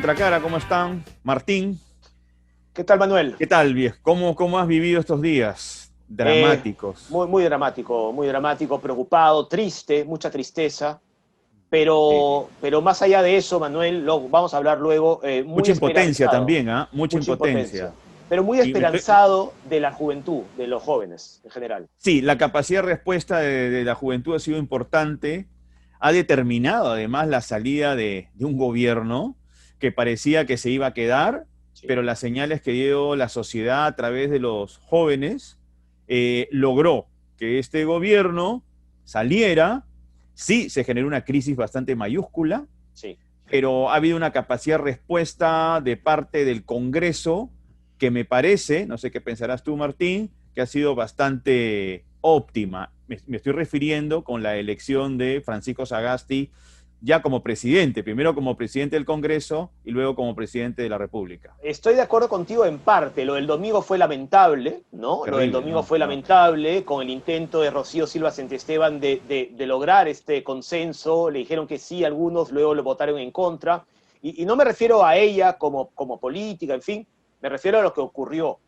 Contracara, ¿cómo están? Martín, ¿Qué tal, Manuel? ¿qué tal, viejo? ¿Cómo has vivido estos días dramáticos? Muy dramático, preocupado, triste, mucha tristeza, Sí. pero más allá de eso, Manuel, vamos a hablar luego, muy Mucha impotencia esperanzado, también, ¿ah? Mucha mucha impotencia, impotencia. pero muy Y esperanzado de la juventud, de los jóvenes en general. sí, la capacidad de respuesta de la juventud ha sido importante. Ha determinado además la salida de un gobierno que parecía que se iba a quedar, Sí. pero las señales que dio la sociedad a través de los jóvenes logró que este gobierno saliera. Sí, se generó una crisis bastante mayúscula, Sí. pero ha habido una capacidad de respuesta de parte del Congreso que me parece, no sé qué pensarás tú, Martín, que ha sido bastante óptima. Me estoy refiriendo con la elección de Francisco Sagasti ya como presidente, primero como presidente del Congreso y luego como presidente de la República. Estoy de acuerdo contigo en parte. Lo del domingo fue lamentable, ¿no? Lo del Terrible, domingo ¿no? fue No. lamentable con el intento de Rocío Silva Santesteban de lograr este consenso. Le dijeron que sí algunos, luego lo votaron en contra. Y no me refiero a ella como política, en fin, me refiero a lo que ocurrió.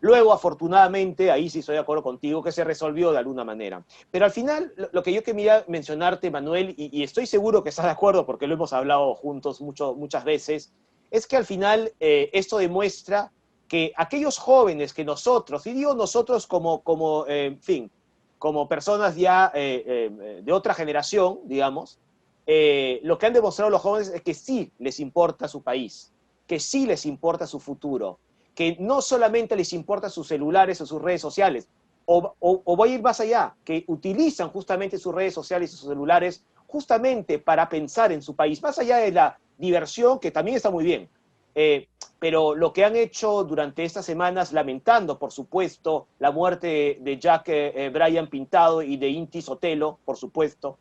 Luego, afortunadamente, ahí sí estoy de acuerdo contigo, que se resolvió de alguna manera. Pero al final, lo que yo quería mencionarte, Manuel, y estoy seguro que estás de acuerdo porque lo hemos hablado juntos muchas veces, es que al final esto demuestra que aquellos jóvenes que nosotros, y digo nosotros en fin, como personas ya de otra generación, digamos, lo que han demostrado los jóvenes es que sí les importa su país, que sí les importa su futuro, que no solamente les importa sus celulares o sus redes sociales, o voy a ir más allá, que utilizan justamente sus redes sociales y sus celulares justamente para pensar en su país, más allá de la diversión, que también está muy bien. Pero lo que han hecho durante estas semanas, lamentando, por supuesto, la muerte de Jack Bryan Pintado y de Inti Sotelo, por supuesto,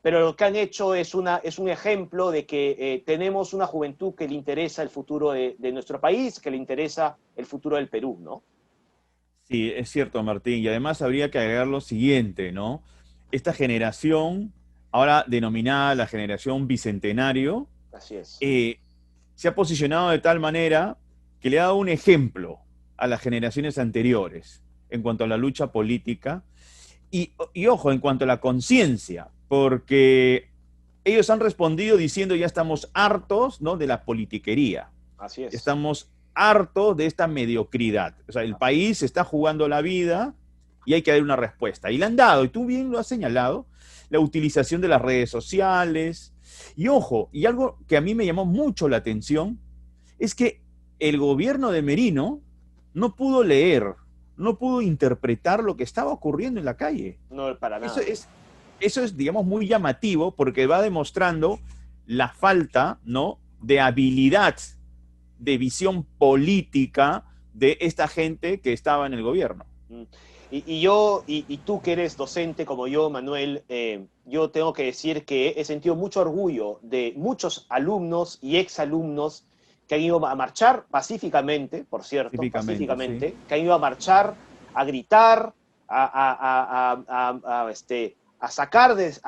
pero lo que han hecho es un ejemplo de que tenemos una juventud que le interesa el futuro de nuestro país, que le interesa el futuro del Perú, ¿no? Sí, es cierto, Martín. Y además habría que agregar lo siguiente, ¿no? Esta generación, ahora denominada la generación bicentenario, Así es. eh, se ha posicionado de tal manera que le ha dado un ejemplo a las generaciones anteriores en cuanto a la lucha política y ojo, en cuanto a la conciencia, porque ellos han respondido diciendo ya estamos hartos, ¿no?, de la politiquería, Así es. estamos hartos de esta mediocridad. O sea, el Así es. país se está jugando la vida y hay que dar una respuesta. Y la han dado, y tú bien lo has señalado, la utilización de las redes sociales. Y ojo, y algo que a mí me llamó mucho la atención es que el gobierno de Merino no pudo leer, no pudo interpretar lo que estaba ocurriendo en la calle. No, para Eso nada. es, eso es, digamos, muy llamativo porque va demostrando la falta, ¿no?, de habilidad, de visión política de esta gente que estaba en el gobierno. Mm. Y tú que eres docente como yo, Manuel, yo tengo que decir que he sentido mucho orgullo de muchos alumnos y exalumnos que han ido a marchar pacíficamente, por cierto, Típicamente, sí. pacíficamente, que han ido a marchar, a gritar, a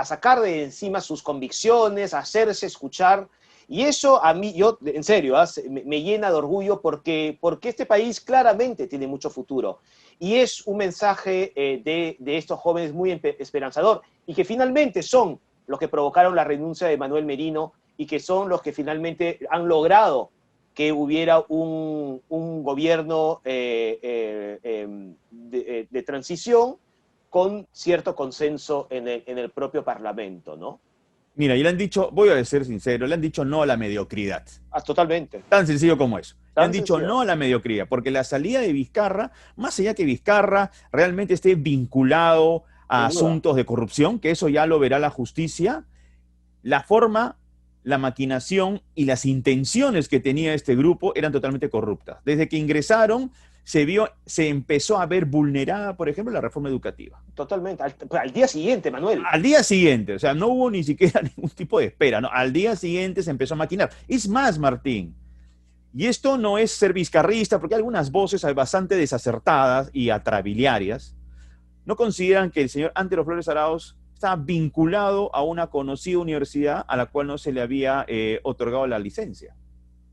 sacar de encima sus convicciones, a hacerse escuchar. Y eso a mí, yo, en serio, me llena de orgullo porque este país claramente tiene mucho futuro. Y es un mensaje de estos jóvenes muy esperanzador y que finalmente son los que provocaron la renuncia de Manuel Merino y que son los que finalmente han logrado que hubiera un gobierno de transición con cierto consenso en el propio Parlamento, ¿no? Mira, y le han dicho, voy a ser sincero, le han dicho no a la mediocridad. Ah, totalmente, Tan sencillo como eso. Le han tan dicho sencillo. no a la mediocridad, porque la salida de Vizcarra, más allá que Vizcarra realmente esté vinculado a Sin duda. asuntos de corrupción, que eso ya lo verá la justicia, la forma, la maquinación y las intenciones que tenía este grupo eran totalmente corruptas. Desde que ingresaron, se empezó a ver vulnerada, por ejemplo, la reforma educativa. Totalmente. Al día siguiente, Manuel. Al día siguiente, o sea, no hubo ni siquiera ningún tipo de espera, ¿no? Al día siguiente se empezó a maquinar. Es más, Martín, y esto no es ser vizcarrista, porque hay algunas voces bastante desacertadas y atrabiliarias no consideran que el señor Antero Flores Arauz estaba vinculado a una conocida universidad a la cual no se le había otorgado la licencia.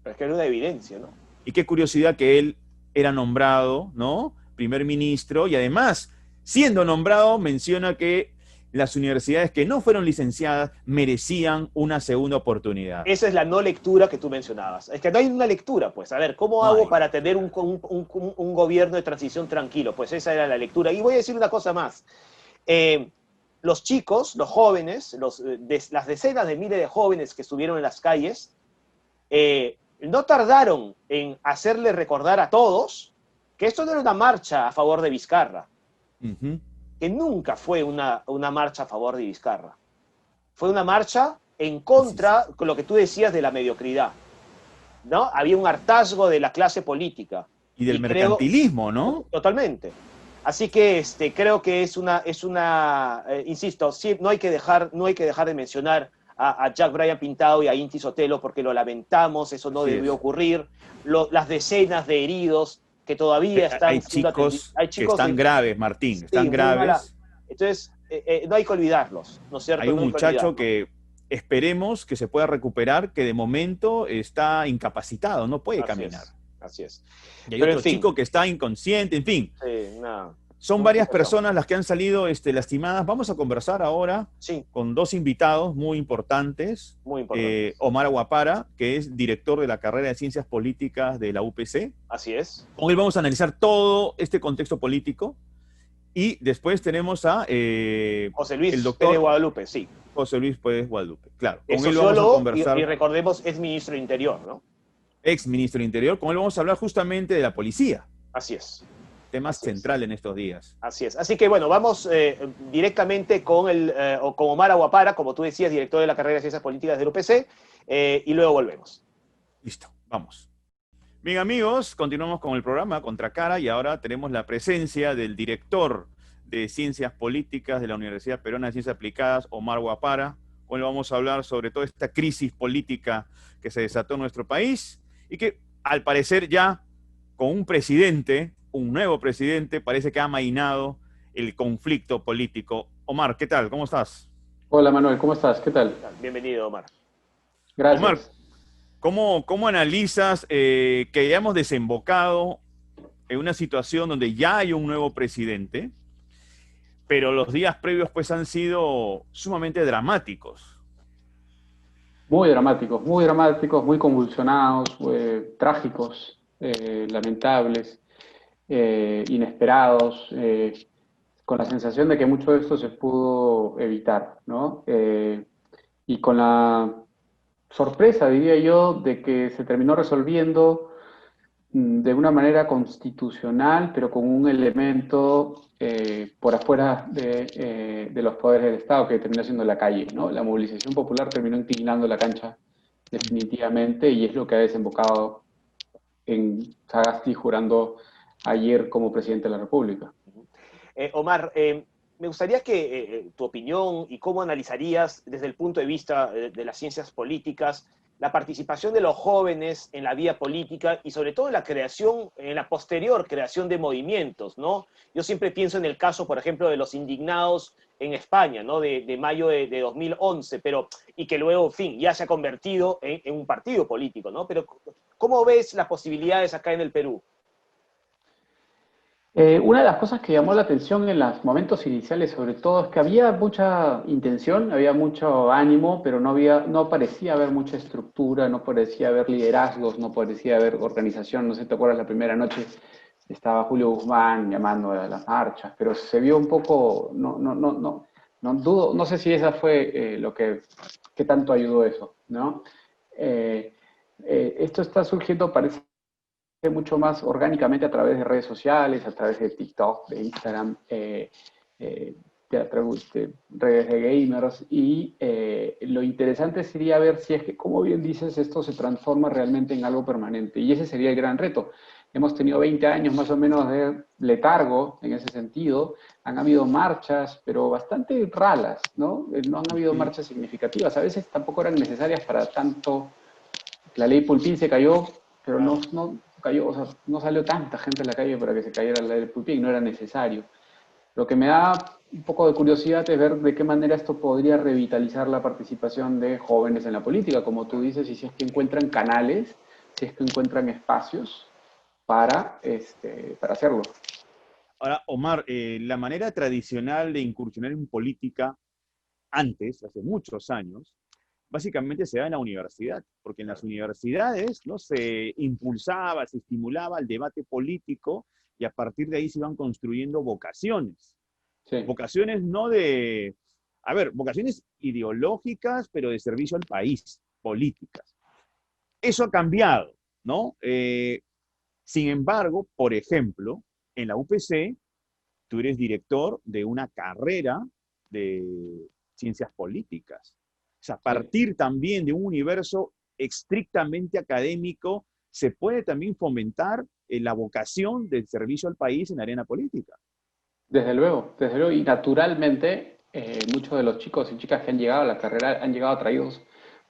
Pero es que era una evidencia, ¿no? Y qué curiosidad que él era nombrado, ¿no? Primer ministro, y además, siendo nombrado, menciona que las universidades que no fueron licenciadas merecían una segunda oportunidad. Esa es la no lectura que tú mencionabas. Es que no hay una lectura, pues. A ver, ¿cómo No hago hay para tener lectura. un gobierno de transición tranquilo? Pues esa era la lectura. Y voy a decir una cosa más. Los chicos, los jóvenes, las decenas de miles de jóvenes que estuvieron en las calles, no tardaron en hacerle recordar a todos que esto no era una marcha a favor de Vizcarra, Ujú. que nunca fue una marcha a favor de Vizcarra. Fue una marcha en Sí, sí. contra, con lo que tú decías, de la mediocridad, ¿no? Había un hartazgo de la clase política. Y del Y creo, mercantilismo, ¿no? totalmente. Así que creo que insisto, sí, no hay que dejar de mencionar a Jack Bryan Pintado y a Inti Sotelo porque lo lamentamos, eso no Así debió es. ocurrir. Las decenas de heridos que todavía están Hay siendo atendidos. chicos Hay que chicos están de, graves, Martín, sí, están muy mala. graves. Entonces, no hay que olvidarlos, ¿no es Hay cierto? un No hay que muchacho olvidarlos. que esperemos que se pueda recuperar, que de momento está incapacitado, no puede Así caminar. es, así es. Y hay Pero en otro fin, chico que está inconsciente, en fin. nada, Son una varias situación. personas las que han salido lastimadas. Vamos a conversar ahora Sí, con dos invitados muy importantes. muy importante. Omar Aguapara, que es director de la carrera de Ciencias Políticas de la UPC. Así es. Con él vamos a analizar todo este contexto político. Y después tenemos a José el Luis Pérez doctor Guadalupe, sí. José Luis Pérez Guadalupe. Claro, Es con él vamos a sociólogo y conversar, recordemos, es ministro del Interior, ¿no? ex ministro del Interior, con él vamos a hablar justamente de la policía, Así es, tema así es, central en estos días. así es. Así que bueno, vamos directamente con con Omar Aguapara, como tú decías, director de la carrera de Ciencias Políticas del UPC, y luego volvemos. Listo, vamos. Bien amigos, continuamos con el programa Contracara y ahora tenemos la presencia del director de Ciencias Políticas de la Universidad Peruana de Ciencias Aplicadas, Omar Guapara. Hoy vamos a hablar sobre toda esta crisis política que se desató en nuestro país y que al parecer ya con un presidente, un nuevo presidente, parece que ha amainado el conflicto político. Omar, ¿qué tal? ¿Cómo estás? Hola Manuel, ¿cómo estás? ¿Qué tal? Bienvenido, Omar. Omar, Gracias. ¿cómo analizas que hayamos desembocado en una situación donde ya hay un nuevo presidente, pero los días previos pues han sido sumamente dramáticos? Muy dramáticos, muy convulsionados, trágicos, lamentables, inesperados, con la sensación de que mucho de esto se pudo evitar, ¿no? Y con la sorpresa, diría yo, de que se terminó resolviendo de una manera constitucional, pero con un elemento por afuera de los poderes del Estado, que terminó siendo la calle, ¿no? La movilización popular terminó inclinando la cancha definitivamente y es lo que ha desembocado en Sagasti jurando ayer como presidente de la República. Omar, me gustaría que tu opinión y cómo analizarías desde el punto de vista de las ciencias políticas la participación de los jóvenes en la vía política y sobre todo en la creación, en la posterior creación de movimientos, ¿no? Yo siempre pienso en el caso, por ejemplo, de los indignados en España, ¿no? De mayo de 2011, y que luego, en fin, ya se ha convertido en un partido político, ¿no? Pero, ¿cómo ves las posibilidades acá en el Perú? Una de las cosas que llamó la atención en los momentos iniciales, sobre todo, es que había mucha intención, había mucho ánimo, pero no parecía haber mucha estructura, no parecía haber liderazgos, no parecía haber organización. No sé si te acuerdas, la primera noche estaba Julio Guzmán llamando a las marchas, pero se vio un poco, no dudo, no sé si esa fue qué tanto ayudó eso, ¿no? Esto está surgiendo, parece mucho más orgánicamente a través de redes sociales, a través de TikTok, de Instagram, a través de redes de gamers. Y lo interesante sería ver si es que, como bien dices, esto se transforma realmente en algo permanente. Y ese sería el gran reto. Hemos tenido 20 años más o menos de letargo en ese sentido. Han habido marchas, pero bastante ralas, ¿no? No han habido marchas significativas. A veces tampoco eran necesarias para tanto. La ley Pulpín se cayó, pero no cayó, o sea, no salió tanta gente a la calle para que se cayera la ley Pulpín, no era necesario. Lo que me da un poco de curiosidad es ver de qué manera esto podría revitalizar la participación de jóvenes en la política, como tú dices, y si es que encuentran canales si es que encuentran espacios para hacerlo. Ahora, Omar, la manera tradicional de incursionar en política antes, hace muchos años, básicamente se da en la universidad, porque en las universidades no se impulsaba, se estimulaba el debate político y a partir de ahí se iban construyendo vocaciones. Sí, Vocaciones no de, a ver, vocaciones ideológicas, pero de servicio al país, políticas. Eso ha cambiado, ¿no? Sin embargo, por ejemplo, en la UPC, tú eres director de una carrera de ciencias políticas. O sea, a sí. partir también de un universo estrictamente académico, se puede también fomentar la vocación del servicio al país en la arena política. Desde luego, y naturalmente muchos de los chicos y chicas que han llegado a la carrera han llegado atraídos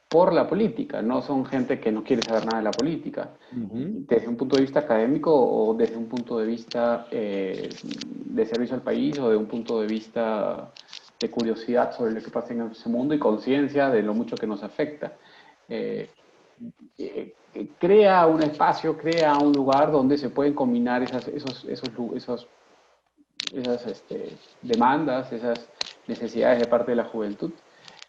por la política, no son gente que no quiere saber nada de la política, Uh -huh. desde un punto de vista académico o desde un punto de vista de servicio al país o de un punto de vista de curiosidad sobre lo que pasa en ese mundo y conciencia de lo mucho que nos afecta. Eh, Crea un espacio, crea un lugar donde se pueden combinar esas demandas, esas necesidades de parte de la juventud.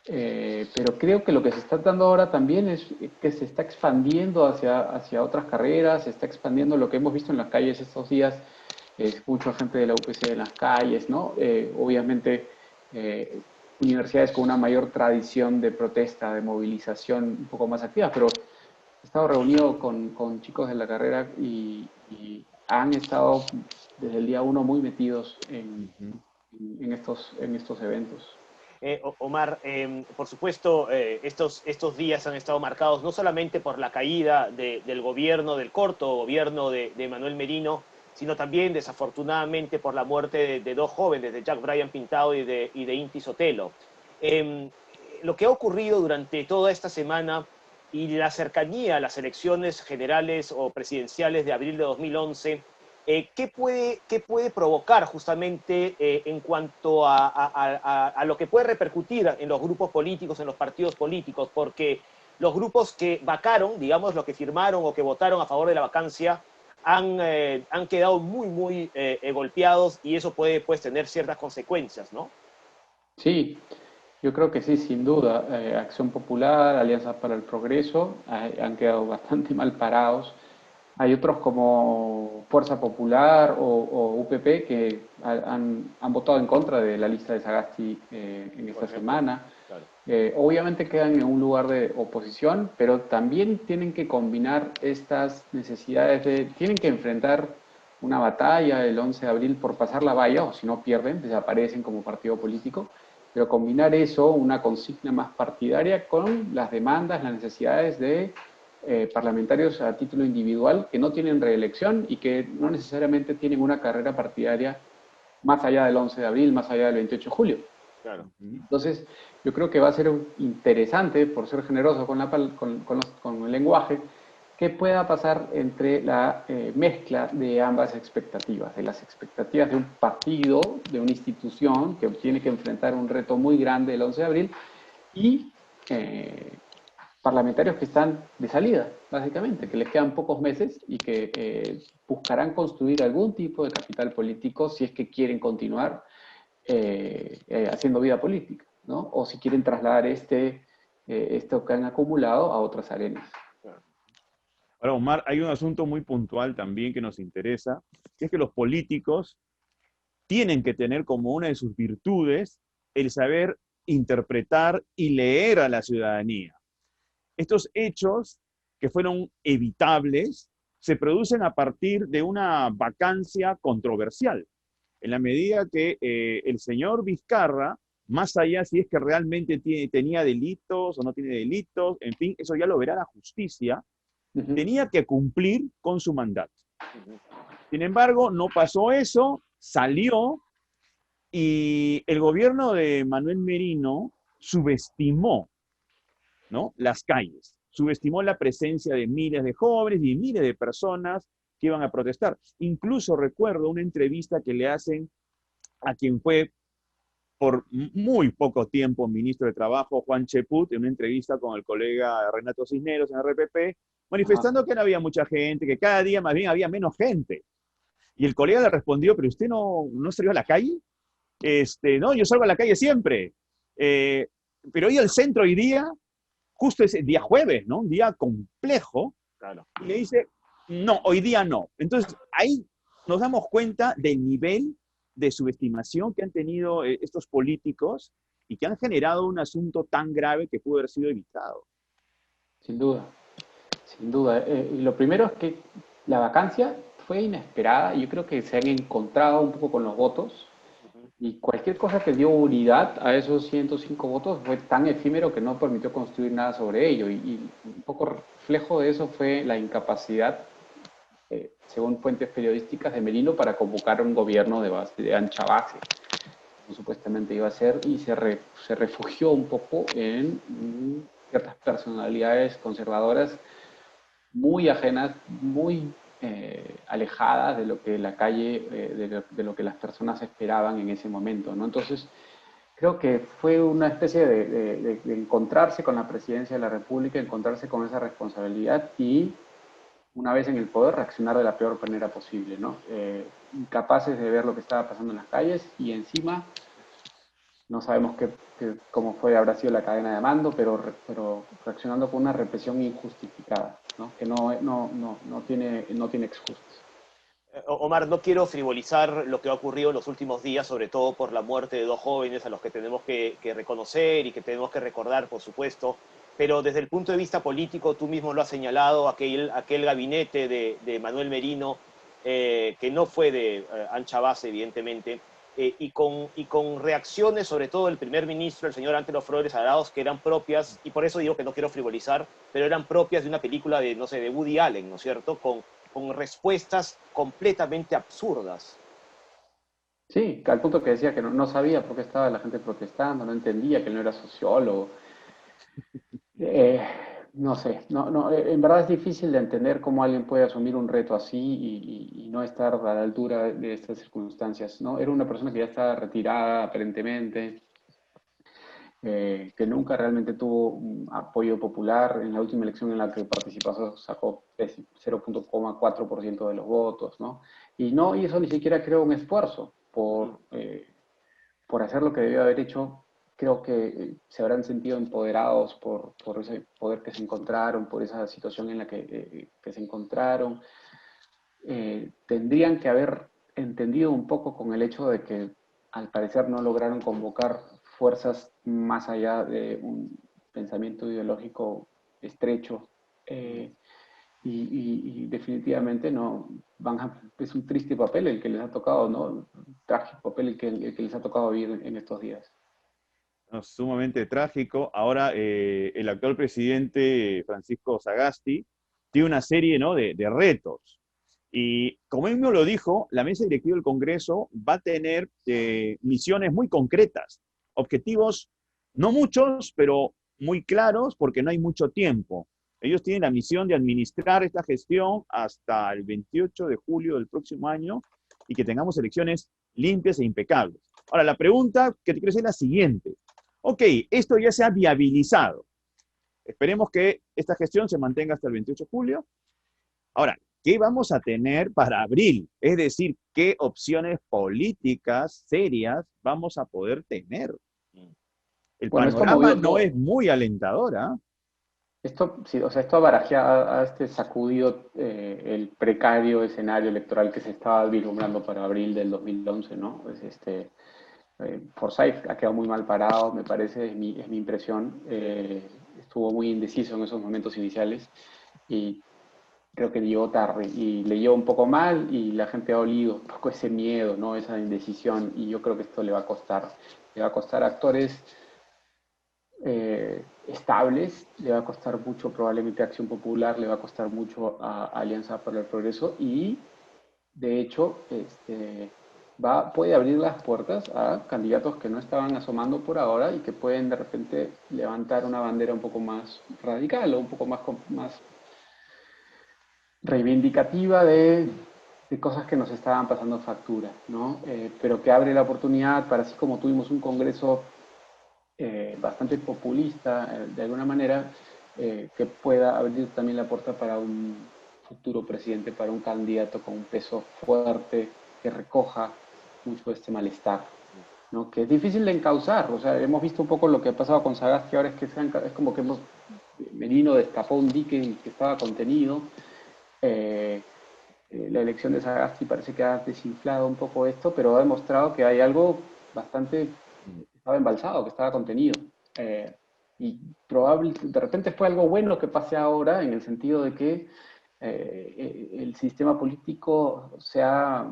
Pero creo que lo que se está dando ahora también es que se está expandiendo hacia otras carreras, se está expandiendo lo que hemos visto en las calles estos días, mucha gente de la UPC en las calles, ¿no? Obviamente universidades con una mayor tradición de protesta, de movilización un poco más activa, pero he estado reunido con chicos de la carrera y han estado desde el día uno muy metidos Uh -huh. en estos eventos. Omar, por supuesto, estos días han estado marcados no solamente por la caída del gobierno, del corto gobierno de Manuel Merino, sino también, desafortunadamente, por la muerte de dos jóvenes, de Jack Bryan Pintado y de Inti Sotelo. Lo que ha ocurrido durante toda esta semana y la cercanía a las elecciones generales o presidenciales de abril de 2011, ¿qué puede provocar justamente en cuanto a lo que puede repercutir en los grupos políticos, en los partidos políticos? Porque los grupos que vacaron, digamos, los que firmaron o que votaron a favor de la vacancia, han quedado muy golpeados y eso puede pues, tener ciertas consecuencias, ¿no? Sí, yo creo que sí, sin duda. Acción Popular, Alianza para el Progreso han quedado bastante mal parados. Hay otros como Fuerza Popular o UPP que han votado en contra de la lista de Sagasti en Por esta ejemplo. semana. Claro. Obviamente quedan en un lugar de oposición, pero también tienen que combinar estas necesidades tienen que enfrentar una batalla el 11 de abril por pasar la valla, o si no pierden, desaparecen como partido político, pero combinar eso, una consigna más partidaria, con las demandas, las necesidades de parlamentarios a título individual que no tienen reelección y que no necesariamente tienen una carrera partidaria más allá del 11 de abril, más allá del 28 de julio. Claro. Entonces, yo creo que va a ser interesante, por ser generoso con el lenguaje, qué pueda pasar entre la mezcla de ambas expectativas, de las expectativas de un partido, de una institución que tiene que enfrentar un reto muy grande el 11 de abril y parlamentarios que están de salida, básicamente, que les quedan pocos meses y que buscarán construir algún tipo de capital político si es que quieren continuar haciendo vida política, ¿no? O si quieren trasladar esto que han acumulado a otras arenas. Ahora, Omar, hay un asunto muy puntual también que nos interesa, que es que los políticos tienen que tener como una de sus virtudes el saber interpretar y leer a la ciudadanía. Estos hechos que fueron evitables se producen a partir de una vacancia controversial, en la medida que el señor Vizcarra, más allá si es que realmente tenía delitos o no tiene delitos, en fin, eso ya lo verá la justicia, tenía que cumplir con su mandato. Sin embargo, no pasó eso, salió y el gobierno de Manuel Merino subestimó, ¿no?, las calles, subestimó la presencia de miles de jóvenes y miles de personas que iban a protestar. Incluso recuerdo una entrevista que le hacen a quien fue por muy poco tiempo ministro de Trabajo, Juan Cheput, en una entrevista con el colega Renato Cisneros en RPP, Ajá. manifestando que no había mucha gente, que cada día más bien había menos gente. Y el colega le respondió, pero usted no salió a la calle. No, yo salgo a la calle siempre. Eh, pero hoy al centro hoy día, justo ese día jueves, ¿no? Un día complejo, Claro. y le dice, no, hoy día no. Entonces, ahí nos damos cuenta del nivel de subestimación que han tenido estos políticos y que han generado un asunto tan grave que pudo haber sido evitado. Sin duda, sin duda. Y lo primero es que la vacancia fue inesperada. Yo creo que se han encontrado un poco con los votos Ujú. y cualquier cosa que dio unidad a esos 105 votos fue tan efímero que no permitió construir nada sobre ello. Y un poco reflejo de eso fue la incapacidad, según fuentes periodísticas, de Merino para convocar un gobierno de ancha base, como supuestamente iba a ser, y se refugió un poco en ciertas personalidades conservadoras muy ajenas, muy alejadas de lo que la calle, de lo que las personas esperaban en ese momento, ¿no? Entonces, creo que fue una especie de encontrarse con la presidencia de la República, encontrarse con esa responsabilidad y, una vez en el poder, reaccionar de la peor manera posible, ¿no? Incapaces de ver lo que estaba pasando en las calles y encima no sabemos cómo fue, habrá sido la cadena de mando, pero reaccionando con una represión injustificada, ¿no? Que no tiene excusas. Omar, no quiero frivolizar lo que ha ocurrido en los últimos días, sobre todo por la muerte de dos jóvenes a los que tenemos que reconocer y que tenemos que recordar, por supuesto, pero desde el punto de vista político, tú mismo lo has señalado, aquel gabinete de Manuel Merino, que no fue de ancha base, evidentemente, y con reacciones, sobre todo del primer ministro, el señor Ángelo Flores Arauz, que eran propias, y por eso digo que no quiero frivolizar, pero eran propias de una película de, no sé, de Woody Allen, ¿no es cierto?, con respuestas completamente absurdas. Sí, al punto que decía que no sabía por qué estaba la gente protestando, no entendía que él no era sociólogo. Eh, no sé, en verdad es difícil de entender cómo alguien puede asumir un reto así y no estar a la altura de estas circunstancias, ¿no? Era una persona que ya estaba retirada aparentemente, que nunca realmente tuvo un apoyo popular. En la última elección en la que participó sacó 0,4% de los votos, ¿no? Y no hizo ni siquiera, creo, un esfuerzo por hacer lo que debió haber hecho. Creo que se habrán sentido empoderados por ese poder que se encontraron, por esa situación en la que se encontraron. Tendrían que haber entendido un poco con el hecho de que al parecer no lograron convocar fuerzas más allá de un pensamiento ideológico estrecho, y definitivamente no es un triste papel el que les ha tocado, ¿no? Un trágico papel el que les ha tocado vivir en estos días. ¿No? Sumamente trágico. Ahora, el actual presidente Francisco Sagasti tiene una serie, ¿no?, de retos. Y como él mismo lo dijo, la mesa directiva del Congreso va a tener misiones muy concretas, objetivos no muchos, pero muy claros porque no hay mucho tiempo. Ellos tienen la misión de administrar esta gestión hasta el 28 de julio del próximo año y que tengamos elecciones limpias e impecables. Ahora, la pregunta que te quiero hacer es la siguiente. Ok, esto ya se ha viabilizado. Esperemos que esta gestión se mantenga hasta el 28 de julio. Ahora, ¿qué vamos a tener para abril? Es decir, ¿qué opciones políticas serias vamos a poder tener? El Bueno, esto panorama movió no es todo. muy alentador, ¿ah? Esto, sí, o sea, esto ha sacudido el precario escenario electoral que se estaba vislumbrando para abril del 2011, ¿no? Pues Forsyth ha quedado muy mal parado, me parece, es mi impresión. Estuvo muy indeciso en esos momentos iniciales y creo que llegó tarde y leyó un poco mal y la gente ha olido un poco ese miedo, ¿no? Esa indecisión, y yo creo que esto le va a costar. Le va a costar a actores estables, le va a costar mucho probablemente a Acción Popular, le va a costar mucho a Alianza para el Progreso y, de hecho, puede abrir las puertas a candidatos que no estaban asomando por ahora y que pueden de repente levantar una bandera un poco más radical o un poco más reivindicativa de cosas que nos estaban pasando factura, ¿no? Pero que abre la oportunidad para, así como tuvimos un Congreso bastante populista, de alguna manera, que pueda abrir también la puerta para un futuro presidente, para un candidato con un peso fuerte que recoja mucho este malestar, ¿no? Que es difícil de encauzar. O sea, hemos visto un poco lo que ha pasado con Sagasti ahora, es como que Merino destapó un dique que estaba contenido. La elección de Sagasti parece que ha desinflado un poco esto, pero ha demostrado que hay algo bastante, estaba embalsado, que estaba contenido. Y de repente fue algo bueno que pase ahora, en el sentido de que el sistema político se ha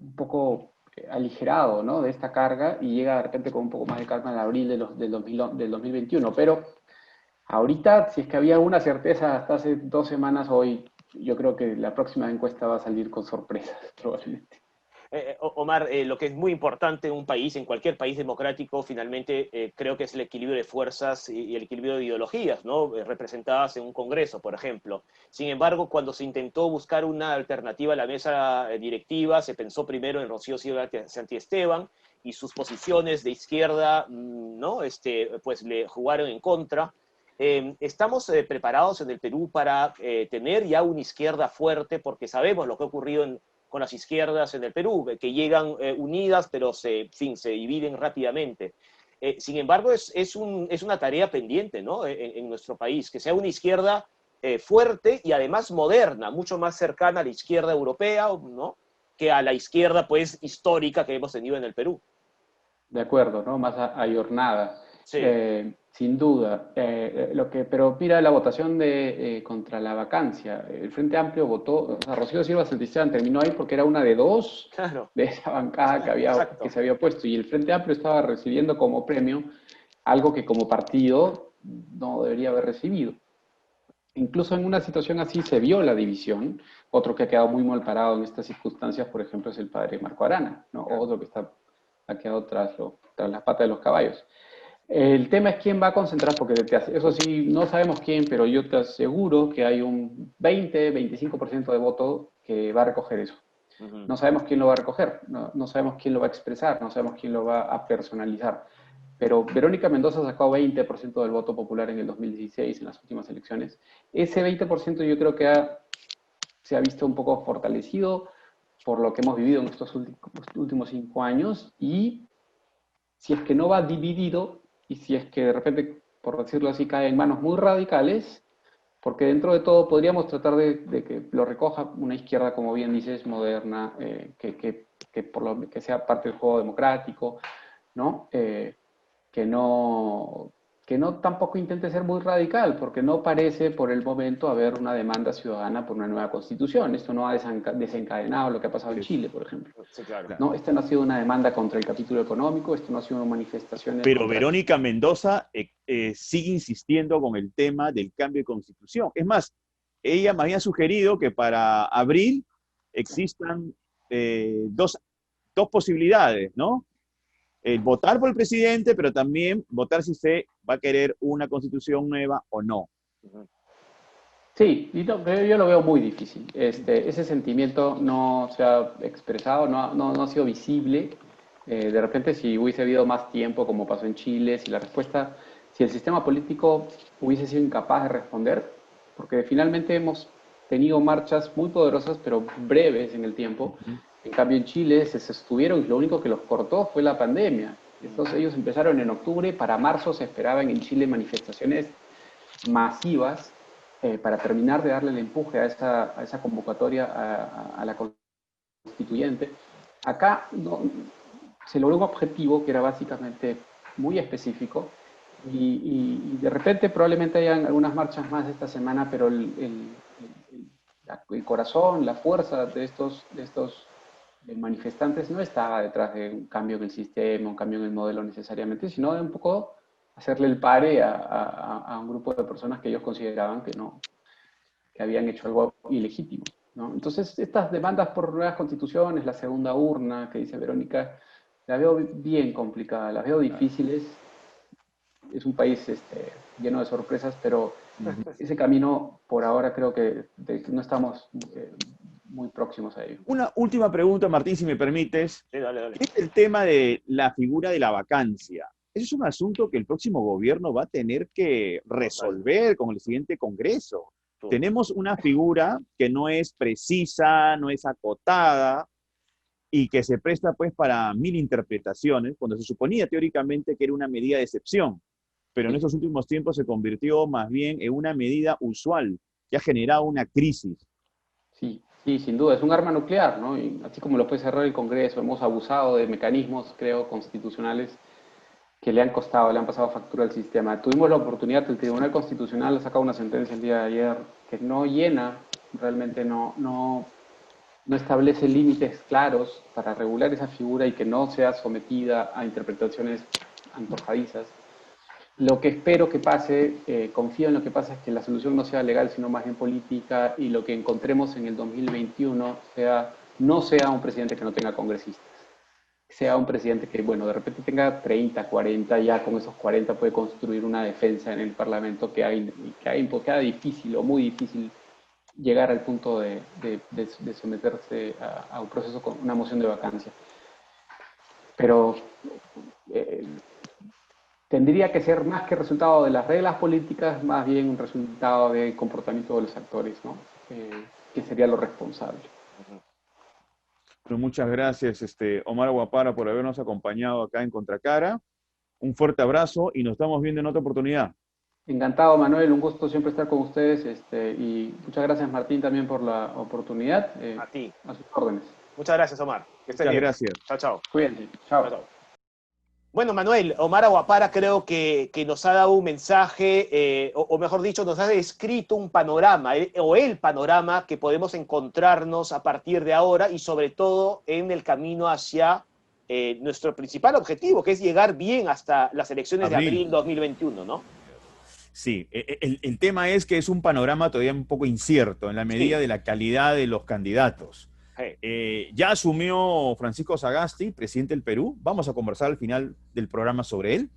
un poco aligerado, ¿no?, de esta carga, y llega de repente con un poco más de calma en abril del 2021. Pero ahorita, si es que había una certeza hasta hace 2 semanas, hoy yo creo que la próxima encuesta va a salir con sorpresas, probablemente. Omar, lo que es muy importante en un país, en cualquier país democrático, finalmente creo que es el equilibrio de fuerzas y el equilibrio de ideologías, ¿no? Representadas en un congreso, por ejemplo. Sin embargo, cuando se intentó buscar una alternativa a la mesa directiva, se pensó primero en Rocío Silva Santiesteban, y sus posiciones de izquierda, ¿no? Pues le jugaron en contra. ¿Estamos preparados en el Perú para tener ya una izquierda fuerte? Porque sabemos lo que ha ocurrido con las izquierdas en el Perú, que llegan unidas, pero se dividen rápidamente. Sin embargo, es una tarea pendiente, ¿no?, en nuestro país, que sea una izquierda fuerte y además moderna, mucho más cercana a la izquierda europea, ¿no?, que a la izquierda, pues, histórica que hemos tenido en el Perú. De acuerdo, ¿no? Más ayornada. Sí. Sin duda. Pero mira, la votación contra la vacancia. El Frente Amplio votó, o sea, Rocío Silva Santisteban terminó ahí porque era una de dos Claro. de esa bancada Exacto. que se había puesto. Y el Frente Amplio estaba recibiendo como premio algo que como partido no debería haber recibido. Incluso en una situación así se vio la división. Otro que ha quedado muy mal parado en estas circunstancias, por ejemplo, es el padre Marco Arana, ¿no? Otro que ha quedado tras las patas de los caballos. El tema es quién va a concentrar, porque eso sí, no sabemos quién, pero yo te aseguro que hay un 20-25% de voto que va a recoger eso. No sabemos quién lo va a recoger, no sabemos quién lo va a expresar, no sabemos quién lo va a personalizar. Pero Verónica Mendoza sacó 20% del voto popular en el 2016, en las últimas elecciones. Ese 20% yo creo que se ha visto un poco fortalecido por lo que hemos vivido en estos últimos 5 años, y si es que no va dividido, y si es que de repente, por decirlo así, cae en manos muy radicales, porque dentro de todo podríamos tratar de que lo recoja una izquierda, como bien dices, moderna, que sea parte del juego democrático, ¿no? Que no, que no tampoco intente ser muy radical, porque no parece por el momento haber una demanda ciudadana por una nueva constitución. Esto no ha desencadenado lo que ha pasado en Chile, por ejemplo. Sí, claro. ¿No? Esta no ha sido una demanda contra el capítulo económico, esto no ha sido una manifestación Pero contra... Verónica Mendoza sigue insistiendo con el tema del cambio de constitución. Es más, ella me había sugerido que para abril existan dos posibilidades, ¿no? Votar por el presidente, pero también votar si se va a querer una constitución nueva o no. Sí, y yo lo veo muy difícil. Ese sentimiento no se ha expresado, no ha sido visible. De repente, si hubiese habido más tiempo, como pasó en Chile, si el sistema político hubiese sido incapaz de responder, porque finalmente hemos tenido marchas muy poderosas, pero breves en el tiempo. En cambio, en Chile se sostuvieron y lo único que los cortó fue la pandemia. Entonces, ellos empezaron en octubre, para marzo se esperaban en Chile manifestaciones masivas para terminar de darle el empuje a esa convocatoria a la constituyente. Acá se logró un objetivo que era básicamente muy específico, y de repente probablemente hayan algunas marchas más esta semana, pero el corazón, la fuerza de estos manifestantes no estaba detrás de un cambio en el sistema, un cambio en el modelo necesariamente, sino de un poco hacerle el pare a un grupo de personas que ellos consideraban que habían hecho algo ilegítimo, ¿no? Entonces, estas demandas por nuevas constituciones, la segunda urna que dice Verónica, la veo bien complicada, las veo difíciles. Es un país lleno de sorpresas, pero ese camino por ahora creo que no estamos muy próximos a ello. Una última pregunta, Martín, si me permites. Sí, dale. Es el tema de la figura de la vacancia. ese es un asunto que el próximo gobierno va a tener que resolver con el siguiente Congreso. Tenemos una figura que no es precisa, no es acotada y que se presta pues para mil interpretaciones, cuando se suponía teóricamente que era una medida de excepción, pero en estos últimos tiempos se convirtió más bien en una medida usual que ha generado una crisis. Sí, sí, sin duda, es un arma nuclear, ¿no? Y así como lo puede cerrar el Congreso, hemos abusado de mecanismos, creo, constitucionales que le han costado, le han pasado factura al sistema. Tuvimos la oportunidad, el Tribunal Constitucional ha sacado una sentencia el día de ayer que no llena, realmente no establece límites claros para regular esa figura y que no sea sometida a interpretaciones antojadizas. Lo que espero que pase, confío en lo que pasa, es que la solución no sea legal, sino más bien política, y lo que encontremos en el 2021 no sea un presidente que no tenga congresistas, sea un presidente que, bueno, de repente tenga 30, 40, ya con esos 40 puede construir una defensa en el Parlamento que haga difícil o muy difícil llegar al punto de someterse a un proceso con una moción de vacancia. Pero tendría que ser más que resultado de las reglas políticas, más bien un resultado del comportamiento de los actores, ¿no? Que sería lo responsable. Pero muchas gracias, Omar Guapara, por habernos acompañado acá en Contracara. Un fuerte abrazo y nos estamos viendo en otra oportunidad. Encantado, Manuel, un gusto siempre estar con ustedes, y muchas gracias, Martín, también por la oportunidad. A ti. A sus órdenes. Muchas gracias, Omar. Que estés Muchas bien. gracias. Chao, chao. Cuídense. Chao. Chao, chao. Bueno, Manuel, Omar Aguapara creo que nos ha dado un mensaje, o mejor dicho, nos ha descrito un panorama, o el panorama que podemos encontrarnos a partir de ahora y sobre todo en el camino hacia nuestro principal objetivo, que es llegar bien hasta las elecciones de abril 2021, ¿no? Sí, el tema es que es un panorama todavía un poco incierto en la medida de la calidad de los candidatos. Ya asumió Francisco Sagasti, presidente del Perú. Vamos a conversar al final del programa sobre él.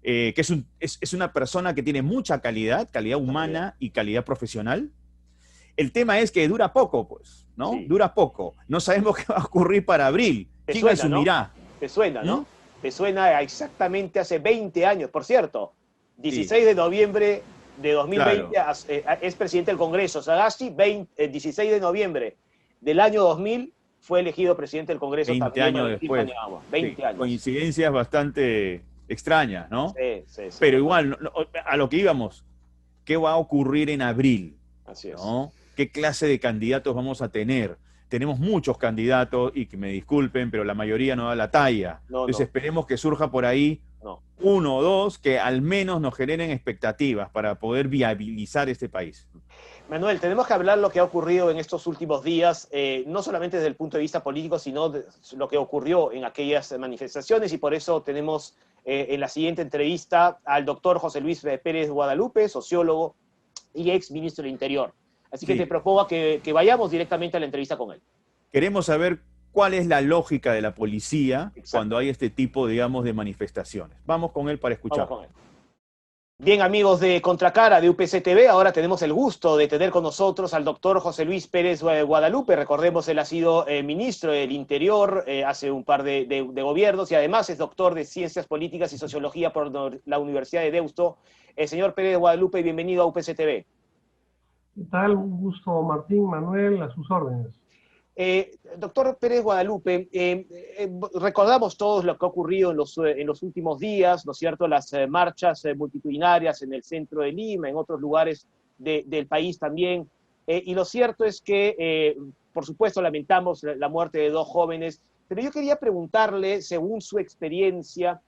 Que es una persona que tiene mucha calidad humana y calidad profesional. El tema es que dura poco, pues, ¿no? Sí. Dura poco. No sabemos qué va a ocurrir para abril. ¿Quién asumirá? ¿No? Te suena, ¿no? Te suena exactamente hace 20 años, por cierto. 16 de noviembre de 2020 claro. Es presidente del Congreso. Sagasti, 16 de noviembre del año 2000 fue elegido presidente del Congreso 20 también. 20 años después. 20 sí, años. Coincidencias bastante extrañas, ¿no? Sí. Pero igual, a lo que íbamos, ¿qué va a ocurrir en abril? Así es. ¿No? ¿Qué clase de candidatos vamos a tener? Tenemos muchos candidatos y que me disculpen, pero la mayoría no da la talla. Entonces esperemos que surja por ahí uno o dos que al menos nos generen expectativas para poder viabilizar este país. Manuel, tenemos que hablar lo que ha ocurrido en estos últimos días, no solamente desde el punto de vista político, sino de lo que ocurrió en aquellas manifestaciones, y por eso tenemos en la siguiente entrevista al doctor José Luis Pérez Guadalupe, sociólogo y ex ministro del Interior. Así que te propongo que vayamos directamente a la entrevista con él. Queremos saber cuál es la lógica de la policía cuando hay este tipo, digamos, de manifestaciones. Vamos con él para escuchar. Vamos con él. Bien, amigos de Contracara de UPC TV, ahora tenemos el gusto de tener con nosotros al doctor José Luis Pérez Guadalupe. Recordemos, él ha sido ministro del Interior hace un par de gobiernos y además es doctor de Ciencias Políticas y Sociología por la Universidad de Deusto. Señor Pérez Guadalupe, bienvenido a UPC TV. ¿Qué tal? Un gusto, Martín, Manuel, a sus órdenes. Doctor Pérez Guadalupe, recordamos todos lo que ha ocurrido en los últimos días, ¿no es cierto? Las marchas multitudinarias en el centro de Lima, en otros lugares del país también. Y lo cierto es que, por supuesto, lamentamos la muerte de 2 jóvenes, pero yo quería preguntarle, según su experiencia,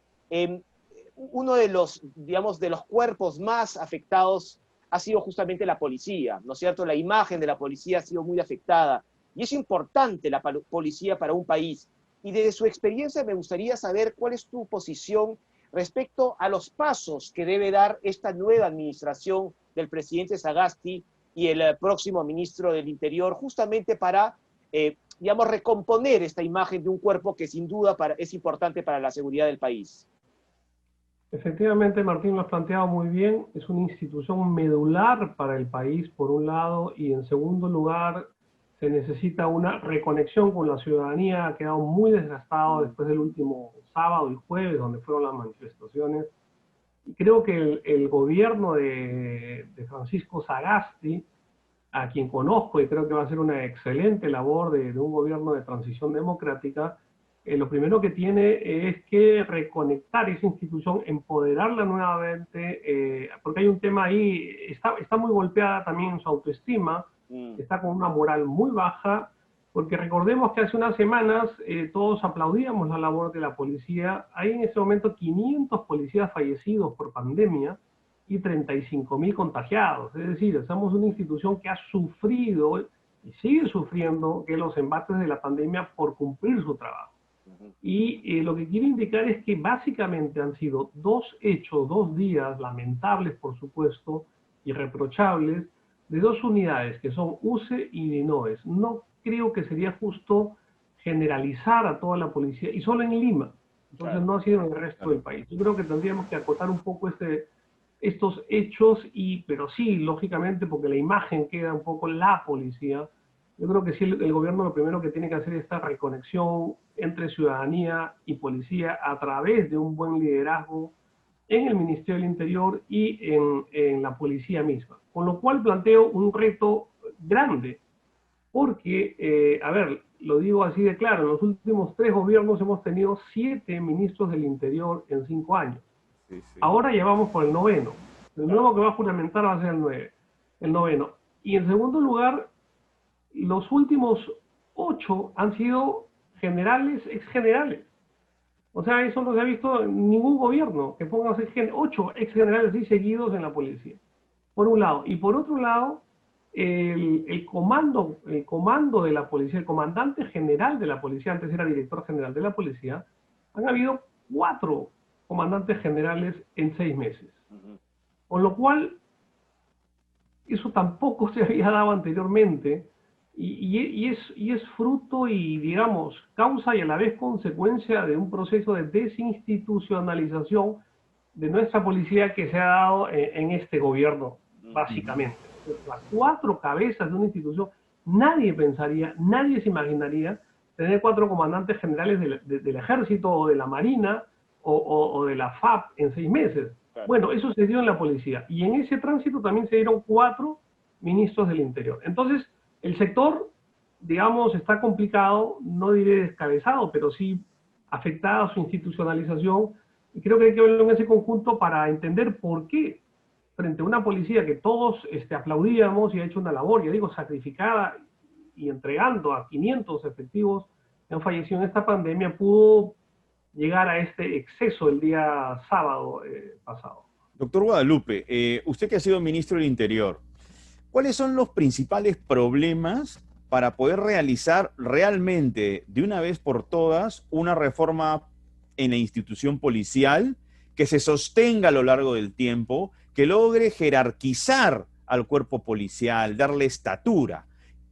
uno de los, digamos, de los cuerpos más afectados ha sido justamente la policía, ¿no es cierto? La imagen de la policía ha sido muy afectada. Y es importante la policía para un país. Y desde su experiencia me gustaría saber cuál es tu posición respecto a los pasos que debe dar esta nueva administración del presidente Sagasti y el próximo ministro del Interior, justamente para, digamos, recomponer esta imagen de un cuerpo que sin duda es importante para la seguridad del país. Efectivamente, Martín lo has planteado muy bien. Es una institución medular para el país, por un lado, y en segundo lugar, se necesita una reconexión con la ciudadanía, ha quedado muy desgastado después del último sábado y jueves, donde fueron las manifestaciones. Y creo que el gobierno de Francisco Sagasti, a quien conozco y creo que va a hacer una excelente labor de un gobierno de transición democrática, lo primero que tiene es que reconectar esa institución, empoderarla nuevamente, porque hay un tema ahí, está muy golpeada también en su autoestima, está con una moral muy baja, porque recordemos que hace unas semanas todos aplaudíamos la labor de la policía. Hay en este momento 500 policías fallecidos por pandemia y 35.000 contagiados. Es decir, somos una institución que ha sufrido y sigue sufriendo que los embates de la pandemia por cumplir su trabajo. Y lo que quiero indicar es que básicamente han sido dos hechos, 2 días lamentables, por supuesto, irreprochables, de 2 unidades que son UCE y DINOES. No creo que sería justo generalizar a toda la policía, y solo en Lima. Entonces claro, no ha sido en el resto del país. Yo creo que tendríamos que acotar un poco estos hechos, pero sí, lógicamente, porque la imagen queda un poco la policía. Yo creo que sí, el gobierno lo primero que tiene que hacer es esta reconexión entre ciudadanía y policía a través de un buen liderazgo en el Ministerio del Interior y en la policía misma. Con lo cual planteo un reto grande, porque, a ver, lo digo así de claro, en los últimos 3 gobiernos hemos tenido 7 ministros del Interior en 5 años. Sí, sí. Ahora llevamos por el 9º. El nuevo que va a juramentar va a ser el 9º. Y en segundo lugar, los últimos 8 han sido generales, exgenerales. O sea, eso no se ha visto en ningún gobierno, que ponga 8 exgenerales así seguidos en la policía. Por un lado. Y por otro lado, el comando de la policía, el comandante general de la policía, antes era director general de la policía, han habido 4 comandantes generales en 6 meses. Con lo cual, eso tampoco se había dado anteriormente, y es fruto y, digamos, causa y a la vez consecuencia de un proceso de desinstitucionalización de nuestra policía que se ha dado en este gobierno, básicamente. Las 4 cabezas de una institución, nadie pensaría, nadie se imaginaría tener 4 comandantes generales del ejército o de la marina o de la FAP en 6 meses. Claro. Bueno, eso se dio en la policía. Y en ese tránsito también se dieron 4 ministros del Interior. Entonces, el sector, digamos, está complicado, no diré descabezado, pero sí afectada su institucionalización. Y creo que hay que verlo en ese conjunto para entender por qué, frente a una policía que todos aplaudíamos y ha hecho una labor, ya digo, sacrificada y entregando a 500 efectivos que han fallecido en esta pandemia, pudo llegar a este exceso el día sábado pasado. Doctor Guadalupe, usted que ha sido ministro del Interior, ¿cuáles son los principales problemas para poder realizar realmente, de una vez por todas, una reforma en la institución policial que se sostenga a lo largo del tiempo, que logre jerarquizar al cuerpo policial, darle estatura?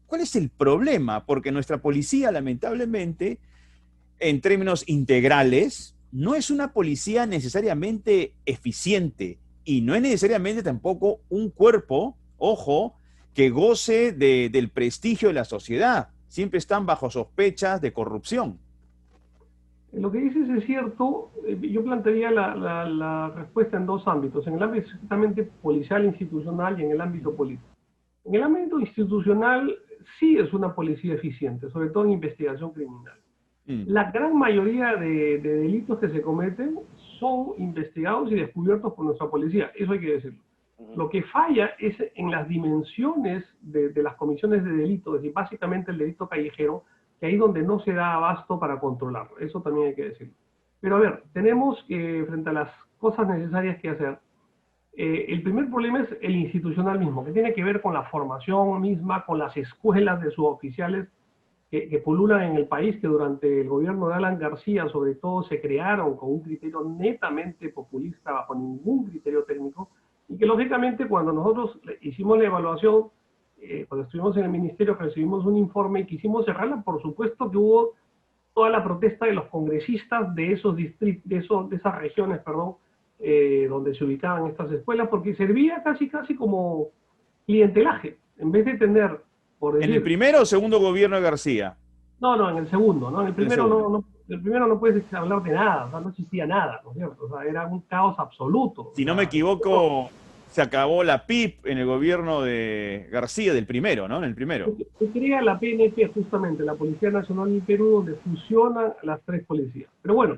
¿Cuál es el problema? Porque nuestra policía, lamentablemente, en términos integrales, no es una policía necesariamente eficiente y no es necesariamente tampoco un cuerpo, ojo, que goce del prestigio de la sociedad. Siempre están bajo sospechas de corrupción. Lo que dices es cierto. Yo plantearía la respuesta en 2 ámbitos, en el ámbito estrictamente policial institucional y en el ámbito político. En el ámbito institucional sí es una policía eficiente, sobre todo en investigación criminal. La gran mayoría de delitos que se cometen son investigados y descubiertos por nuestra policía, eso hay que decirlo. Lo que falla es en las dimensiones de las comisiones de delitos, es decir, básicamente el delito callejero, que ahí donde no se da abasto para controlarlo, eso también hay que decirlo. Pero a ver, tenemos frente a las cosas necesarias que hacer, el primer problema es el institucional mismo, que tiene que ver con la formación misma, con las escuelas de suboficiales que pululan en el país, que durante el gobierno de Alan García, sobre todo, se crearon con un criterio netamente populista, bajo ningún criterio técnico, y que lógicamente cuando nosotros hicimos la evaluación, cuando estuvimos en el ministerio, recibimos un informe y quisimos cerrarla, por supuesto que hubo toda la protesta de los congresistas de esos distritos, de esas regiones, perdón, donde se ubicaban estas escuelas, porque servía casi como clientelaje. En vez de tener por ¿En el decir. primero o segundo gobierno de García? No, en el segundo, ¿no? En el primero segundo. el primero no puedes hablar de nada, o sea, no existía nada, ¿no es cierto? O sea, era un caos absoluto. Si O no me sea, equivoco, se acabó la PIP en el gobierno de García, del primero, ¿no? En el primero. se crea la PNP, justamente, la Policía Nacional del Perú, donde fusionan las tres policías. Pero bueno,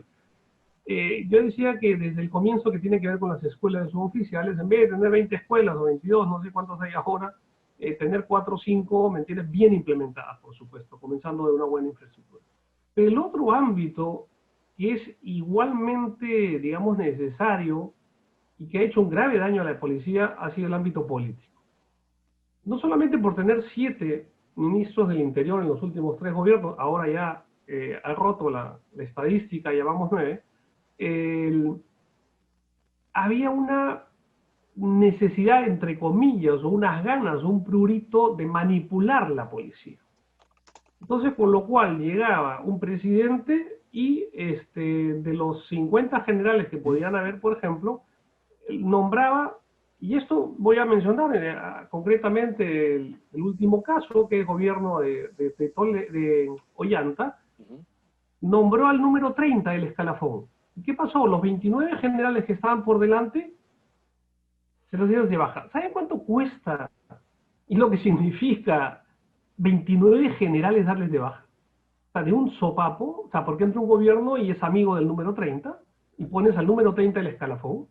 yo decía que desde el comienzo, que tiene que ver con las escuelas suboficiales, en vez de tener 20 escuelas o 22, no sé cuántas hay ahora, tener 4 o 5, ¿me entiendes? Bien implementadas, por supuesto, comenzando de una buena infraestructura. Pero el otro ámbito que es igualmente, digamos, necesario y que ha hecho un grave daño a la policía ha sido el ámbito político. No solamente por tener 7 ministros del Interior en los últimos 3 gobiernos, ahora ya ha roto la estadística, ya vamos 9, había una necesidad, entre comillas, o unas ganas, un prurito de manipular la policía. Entonces, por lo cual llegaba un presidente y de los 50 generales que podían haber, por ejemplo, nombraba, y esto voy a mencionar concretamente el último caso, que es el gobierno de Ollanta, nombró al número 30 del escalafón. ¿Y qué pasó? Los 29 generales que estaban por delante se los dieron de baja. ¿Saben cuánto cuesta y lo que significa 29 generales darles de baja? O sea, de un sopapo, o sea, porque entra un gobierno y es amigo del número 30 y pones al número 30 del escalafón.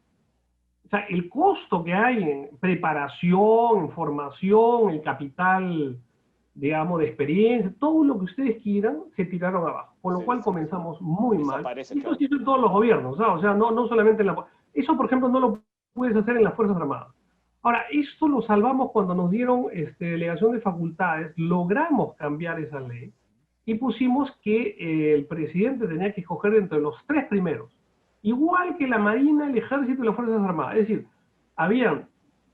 O sea, el costo que hay en preparación, en formación, el capital, digamos, de experiencia, todo lo que ustedes quieran, se tiraron abajo. Con lo cual comenzamos muy mal. Y esto se hizo en todos los gobiernos, ¿sabes? O sea, no solamente en la... Eso, por ejemplo, no lo puedes hacer en las Fuerzas Armadas. Ahora, esto lo salvamos cuando nos dieron delegación de facultades, logramos cambiar esa ley y pusimos que el presidente tenía que escoger entre los 3 primeros. Igual que la Marina, el Ejército y las Fuerzas Armadas. Es decir, habían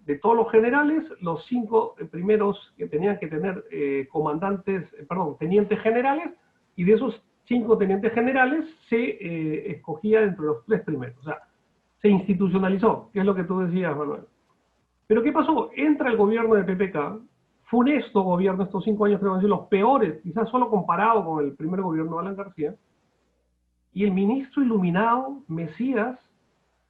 de todos los generales, los 5 primeros que tenían que tener tenientes generales, y de esos 5 tenientes generales se escogía entre los 3 primeros. O sea, se institucionalizó, que es lo que tú decías, Manuel. Pero ¿qué pasó? Entra el gobierno de PPK, funesto gobierno, estos 5 años creo que han sido los peores, quizás solo comparado con el primer gobierno de Alan García, y el ministro iluminado, Mesías,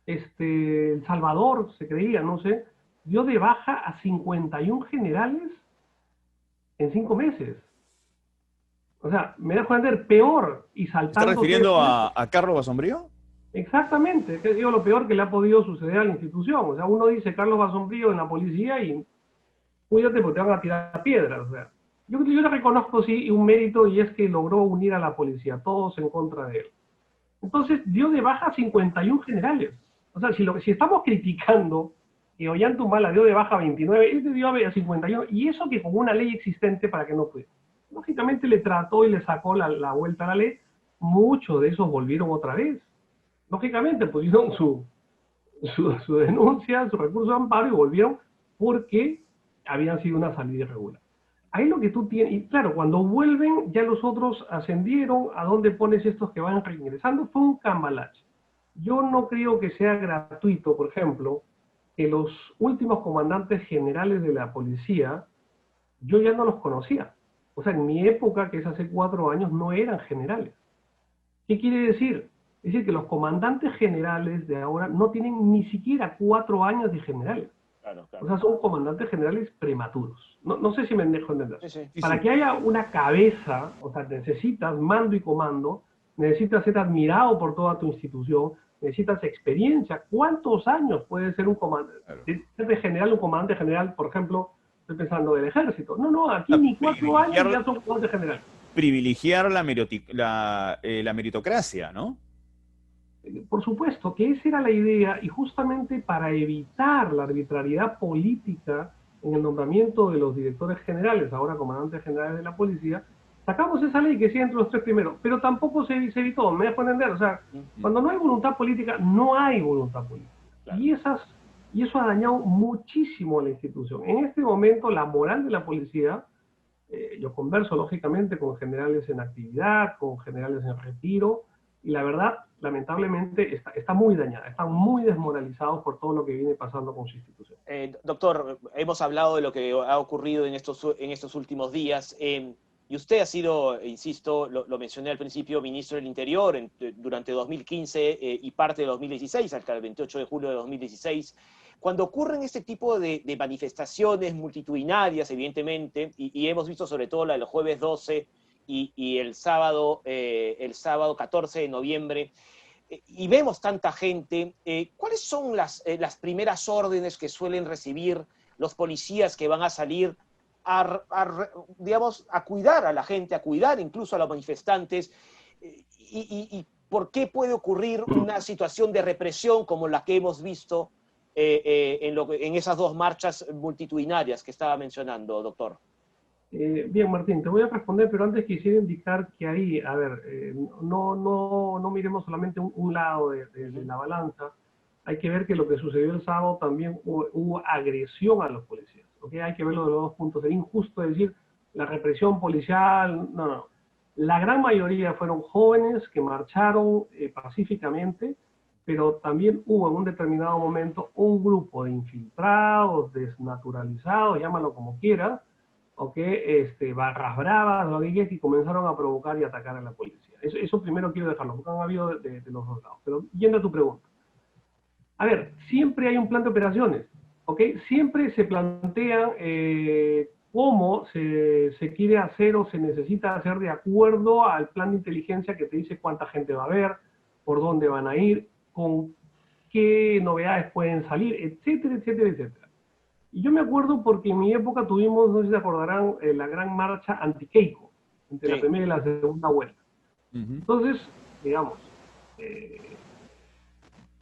El Salvador, se creía, no sé, dio de baja a 51 generales en 5 meses. O sea, me dejo entender, peor y saltando. ¿Está refiriendo a Carlos Basombrío? Exactamente, que digo lo peor que le ha podido suceder a la institución. O sea, uno dice Carlos Basombrío en la policía y cuídate porque te van a tirar piedras. O sea, yo le reconozco sí un mérito, y es que logró unir a la policía, todos en contra de él. Entonces dio de baja a 51 generales. O sea, si estamos criticando que Ollanta dio de baja a 29, él dio a 51, y eso que con una ley existente para que no pudiera. Lógicamente le trató y le sacó la vuelta a la ley. Muchos de esos volvieron otra vez. Lógicamente pusieron su denuncia, su recurso de amparo, y volvieron porque habían sido una salida irregular. Ahí lo que tú tienes, y claro, cuando vuelven, ya los otros ascendieron. ¿A dónde pones estos que van reingresando? Fue un cambalache. Yo no creo que sea gratuito, por ejemplo, que los últimos comandantes generales de la policía, yo ya no los conocía. O sea, en mi época, que es hace 4 años, no eran generales. ¿Qué quiere decir? Es decir, que los comandantes generales de ahora no tienen ni siquiera 4 años de generales. Claro. O sea, son comandantes generales prematuros. No sé si me dejo entender. Sí. Para que haya una cabeza, o sea, necesitas mando y comando, necesitas ser admirado por toda tu institución, necesitas experiencia. ¿Cuántos años puede ser un comandante? Ser de general, un comandante general, por ejemplo, estoy pensando del ejército. No, aquí ni 4 años ya son comandantes generales. Privilegiar la meritocracia, ¿no? Por supuesto que esa era la idea, y justamente para evitar la arbitrariedad política en el nombramiento de los directores generales, ahora comandantes generales de la policía, sacamos esa ley que decía entre los 3 primeros, pero tampoco se evitó, me dejo entender. O sea, cuando no hay voluntad política, no hay voluntad política. Claro. Y eso ha dañado muchísimo a la institución. En este momento, la moral de la policía, yo converso lógicamente con generales en actividad, con generales en retiro, y la verdad, lamentablemente, está muy dañada, están muy desmoralizados por todo lo que viene pasando con su institución. Doctor, hemos hablado de lo que ha ocurrido en estos últimos días, y usted ha sido, insisto, lo mencioné al principio, ministro del Interior durante 2015 y parte de 2016, hasta el 28 de julio de 2016. Cuando ocurren este tipo de manifestaciones multitudinarias, evidentemente, y hemos visto sobre todo la del jueves 12 y el sábado 14 de noviembre, y vemos tanta gente, ¿cuáles son las primeras órdenes que suelen recibir los policías que van a salir digamos, a cuidar a la gente, a cuidar incluso a los manfiestantes? ¿Y por qué puede ocurrir una situación de represión como la que hemos visto en esas dos marchas multitudinarias que estaba mencionando, doctor? Bien, Martín, te voy a responder, pero antes quisiera indicar que ahí, a ver, no miremos solamente un lado de la balanza. Hay que ver que lo que sucedió el sábado también hubo agresión a los policías, ¿ok? Hay que verlo de los dos puntos. Es injusto decir la represión policial, no. La gran mayoría fueron jóvenes que marcharon pacíficamente, pero también hubo en un determinado momento un grupo de infiltrados, desnaturalizados, llámalo como quieras, ¿ok? Barras bravas, que comenzaron a provocar y atacar a la policía. Eso primero quiero dejarlo, porque han habido de los dos lados. Pero yendo a tu pregunta. A ver, siempre hay un plan de operaciones, ¿ok? Siempre se plantean cómo se quiere hacer o se necesita hacer de acuerdo al plan de inteligencia que te dice cuánta gente va a haber, por dónde van a ir, con qué novedades pueden salir, etcétera, etcétera, etcétera. Y yo me acuerdo porque en mi época tuvimos, no sé si se acordarán, la gran marcha anti-Keiko, entre la primera y la segunda vuelta. Entonces, digamos,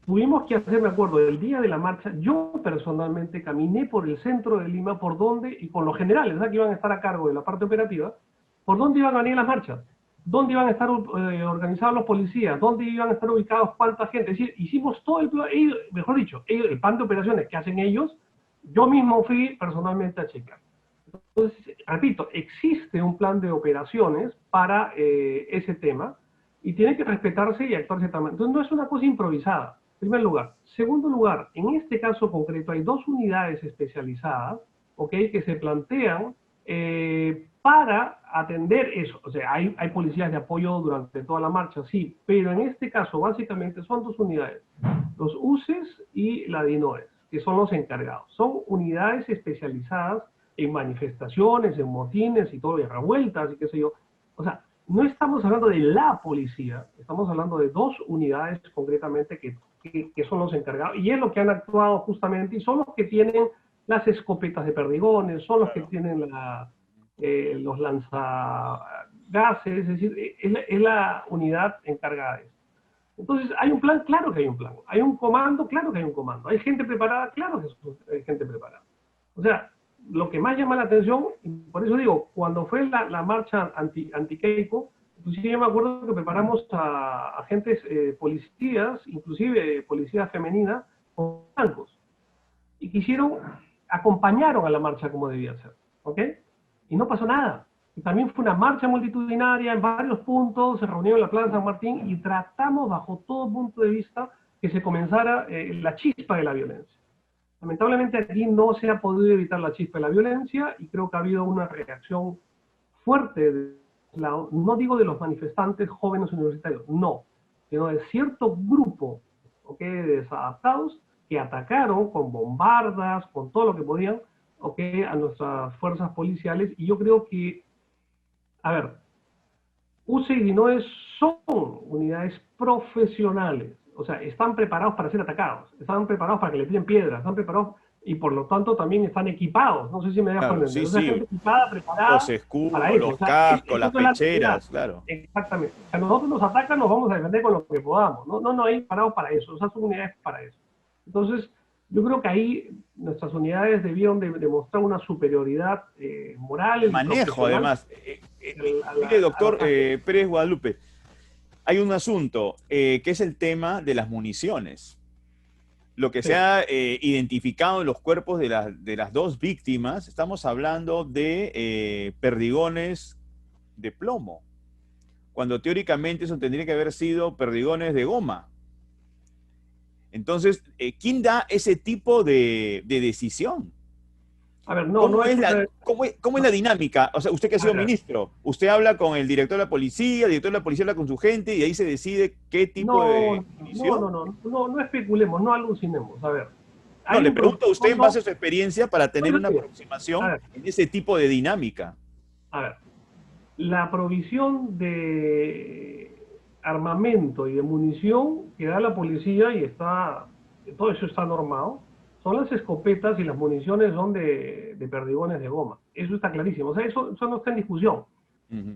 tuvimos que hacer, me acuerdo, el día de la marcha, yo personalmente caminé por el centro de Lima, por donde, y con los generales, ¿verdad?, que iban a estar a cargo de la parte operativa, por dónde iban a venir las marchas, dónde iban a estar organizados los policías, dónde iban a estar ubicados cuánta gente. Es decir, hicimos todo el plan, mejor dicho, el plan de operaciones que hacen ellos, yo mismo fui personalmente a checar. Entonces, repito, existe un plan de operaciones para ese tema, y tiene que respetarse y actuarse también. Entonces, no es una cosa improvisada. En primer lugar. Segundo lugar, en este caso concreto hay dos unidades especializadas, ¿ok?, que se plantean para atender eso. O sea, hay policías de apoyo durante toda la marcha, sí, pero en este caso básicamente son dos unidades, los UCES y la DINOES, que son los encargados. Son unidades especializadas en manifestaciones, en motines y todo, y revueltas y qué sé yo. O sea, no estamos hablando de la policía, estamos hablando de dos unidades concretamente que son los encargados, y es lo que han actuado justamente, y son los que tienen las escopetas de perdigones, son los que tienen los lanzagases, es decir, es la unidad encargada de eso. Entonces, ¿hay un plan? Claro que hay un plan. ¿Hay un comando? Claro que hay un comando. ¿Hay gente preparada? Claro que hay gente preparada. O sea, lo que más llama la atención, y por eso digo, cuando fue la marcha anti-Keiko, inclusive yo me acuerdo que preparamos a agentes policías, inclusive policía femenina, con blancos, y acompañaron a la marcha como debía ser, ¿ok? Y no pasó nada. Y también fue una marcha multitudinaria en varios puntos, se reunió en la Plaza San Martín, y tratamos bajo todo punto de vista que se comenzara la chispa de la violencia. Lamentablemente aquí no se ha podido evitar la chispa de la violencia, y creo que ha habido una reacción fuerte, no digo de los manifestantes jóvenes universitarios, no, sino de cierto grupo, ¿okay?, de desadaptados que atacaron con bombardas, con todo lo que podían, ¿okay?, a nuestras fuerzas policiales. Y yo creo que, a ver, UCE y DINOES son unidades profesionales, o sea, están preparados para ser atacados, están preparados para que le tiren piedras, están preparados, y por lo tanto también están equipados. No sé si me dejas entender. Sí, o sea, gente equipada, preparada, los escudos, para eso. los cascos, las pecheras, claro. Exactamente. A nosotros nos atacan, nos vamos a defender con lo que podamos. No hay parados para eso. O sea, son unidades para eso. Entonces, yo creo que ahí nuestras unidades debieron demostrar una superioridad moral. Manejo, además. Mire, doctor Pérez Guadalupe, hay un asunto que es el tema de las municiones. Lo que se ha identificado en los cuerpos de las dos víctimas, estamos hablando de perdigones de plomo. cuando teóricamente eso tendría que haber sido perdigones de goma. Entonces, ¿quién da ese tipo de decisión? A ver, no, no es una... ¿Cómo es la dinámica? O sea, usted que ha sido ministro, usted habla con el director de la policía, el director de la policía habla con su gente y ahí se decide qué tipo de munición. No especulemos, no alucinemos. A ver, No, hay le un pregunto a usted en protocolo... base a su experiencia para tener una A aproximación ver, en ese tipo de dinámica. a ver, la provisión de armamento y de munición que da la policía, y está, todo eso está normado, son las escopetas y las municiones son de perdigones de goma. Eso está clarísimo. O sea, eso no está en discusión.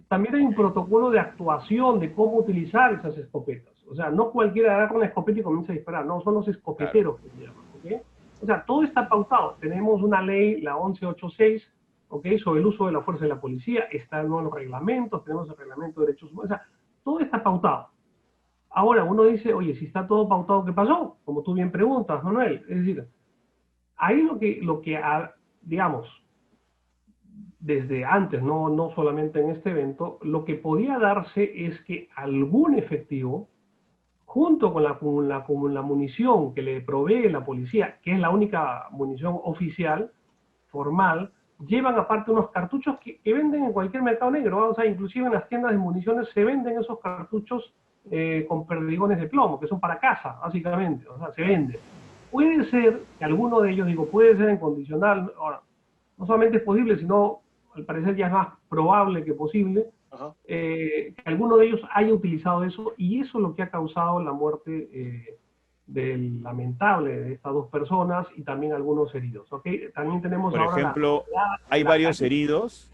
También hay un protocolo de actuación de cómo utilizar esas escopetas. O sea, no cualquiera agarra una escopeta y comienza a disparar. No, son los escopeteros, claro, que se llaman. ¿Okay? O sea, todo está pautado. Tenemos una ley, la 1186, ¿okay?, sobre el uso de la fuerza de la policía. Están en los reglamentos, tenemos el reglamento de derechos humanos. O sea, todo está pautado. Ahora, uno dice, oye, si está todo pautado, ¿qué pasó? Como tú bien preguntas, Manuel. Es decir, ahí digamos, desde antes, no solamente en este evento, lo que podía darse es que algún efectivo, junto con la munición que le provee la policía, que es la única munición oficial, formal, llevan aparte unos cartuchos que venden en cualquier mercado negro, ¿no? O sea, inclusive en las tiendas de municiones se venden esos cartuchos con perdigones de plomo, que son para caza, básicamente, o sea, se venden. Puede ser que alguno de ellos, digo, puede ser en condicional, ahora, no solamente es posible, sino al parecer ya es más probable que posible, que alguno de ellos haya utilizado eso, y eso es lo que ha causado la muerte del lamentable de estas dos personas y también algunos heridos. ¿Okay? También tenemos por ahora ejemplo, hay varios heridos,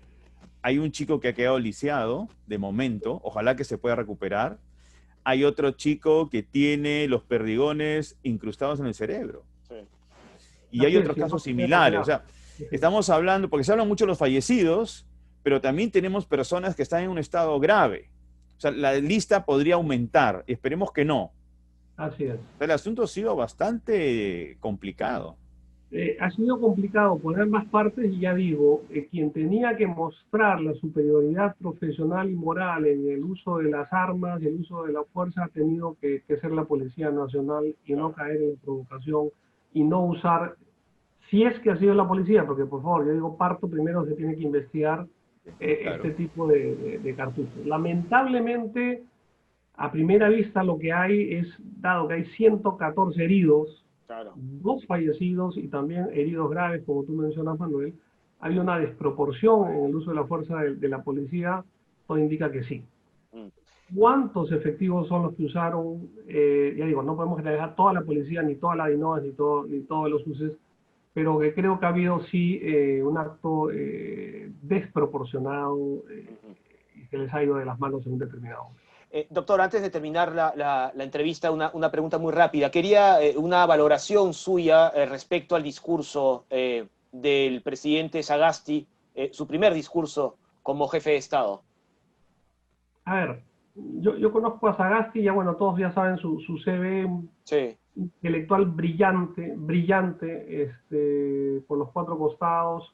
hay un chico que ha quedado lisiado de momento, ojalá que se pueda recuperar. Hay otro chico que tiene los perdigones incrustados en el cerebro. Sí. Y hay otros casos similares. O sea, estamos hablando, porque se hablan mucho de los fallecidos, pero también tenemos personas que están en un estado grave. O sea, la lista podría aumentar. Esperemos que no. Así es. El asunto ha sido bastante complicado. Ha sido complicado por ambas partes, y ya digo, quien tenía que mostrar la superioridad profesional y moral en el uso de las armas y el uso de la fuerza ha tenido que ser la Policía Nacional, y no caer en la provocación y no usar, si es que ha sido la policía, porque por favor, yo digo, parto primero, se tiene que investigar claro, este tipo de cartuchos. Lamentablemente, a primera vista lo que hay es, dado que hay 114 heridos, claro, 2 fallecidos y también heridos graves, como tú mencionas, Manuel, hay una desproporción en el uso de la fuerza de la policía, todo indica que sí. ¿Cuántos efectivos son los que usaron? Ya digo, no podemos generalizar toda la policía, ni toda la DINOAS, ni todos los usos, pero que creo que ha habido sí un acto desproporcionado y que les ha ido de las manos en un determinado momento. Doctor, antes de terminar la entrevista, una pregunta muy rápida. Quería una valoración suya respecto al discurso del presidente Sagasti, su primer discurso como jefe de Estado. A ver, yo conozco a Sagasti, ya bueno, todos ya saben su CV, sí, intelectual brillante, por los 4 costados.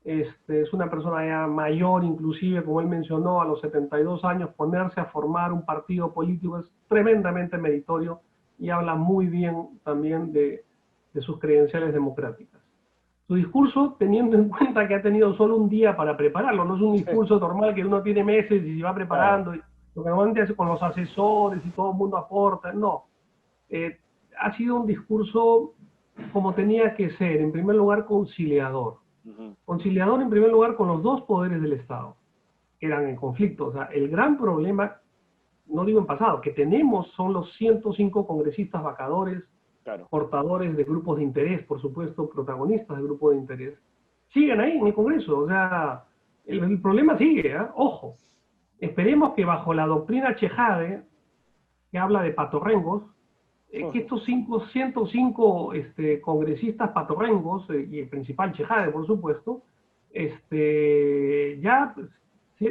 Es una persona ya mayor, inclusive, como él mencionó, a los 72 años, ponerse a formar un partido político es tremendamente meritorio, y habla muy bien también de sus credenciales democráticas. Su discurso, teniendo en cuenta que ha tenido solo un día para prepararlo, no es un discurso normal que uno tiene meses y se va preparando, claro, lo que normalmente hace con los asesores y todo el mundo aporta, no. Ha sido un discurso como tenía que ser, en primer lugar conciliador. Conciliador en primer lugar con los 2 poderes del Estado, que eran en conflicto. O sea, el gran problema, no digo en pasado, que tenemos son los 105 congresistas vacadores, claro, portadores de grupos de interés, por supuesto, protagonistas de grupos de interés, siguen ahí en el Congreso. O sea, el problema sigue, ¿eh? Ojo, esperemos que bajo la doctrina Chejade, que habla de patorrengos, que estos 105 congresistas patorrengos, y el principal Chejade, por supuesto, ya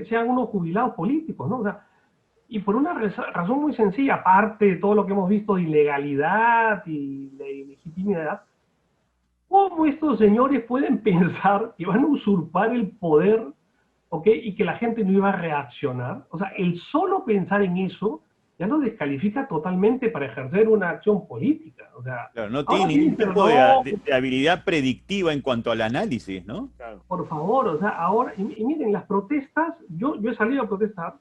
sean unos jubilados políticos, ¿no? O sea, y por una razón muy sencilla, aparte de todo lo que hemos visto de ilegalidad y de ilegitimidad, ¿cómo estos señores pueden pensar que van a usurpar el poder ¿ok? Y que la gente no iba a reaccionar. O sea, el solo pensar en eso ya lo descalifica totalmente para ejercer una acción política. O sea, Claro, no ahora tiene sí, ningún pero tipo no, de habilidad predictiva en cuanto al análisis, ¿no? Claro. por favor, o sea, ahora, y miren, las protestas, yo he salido a protestar,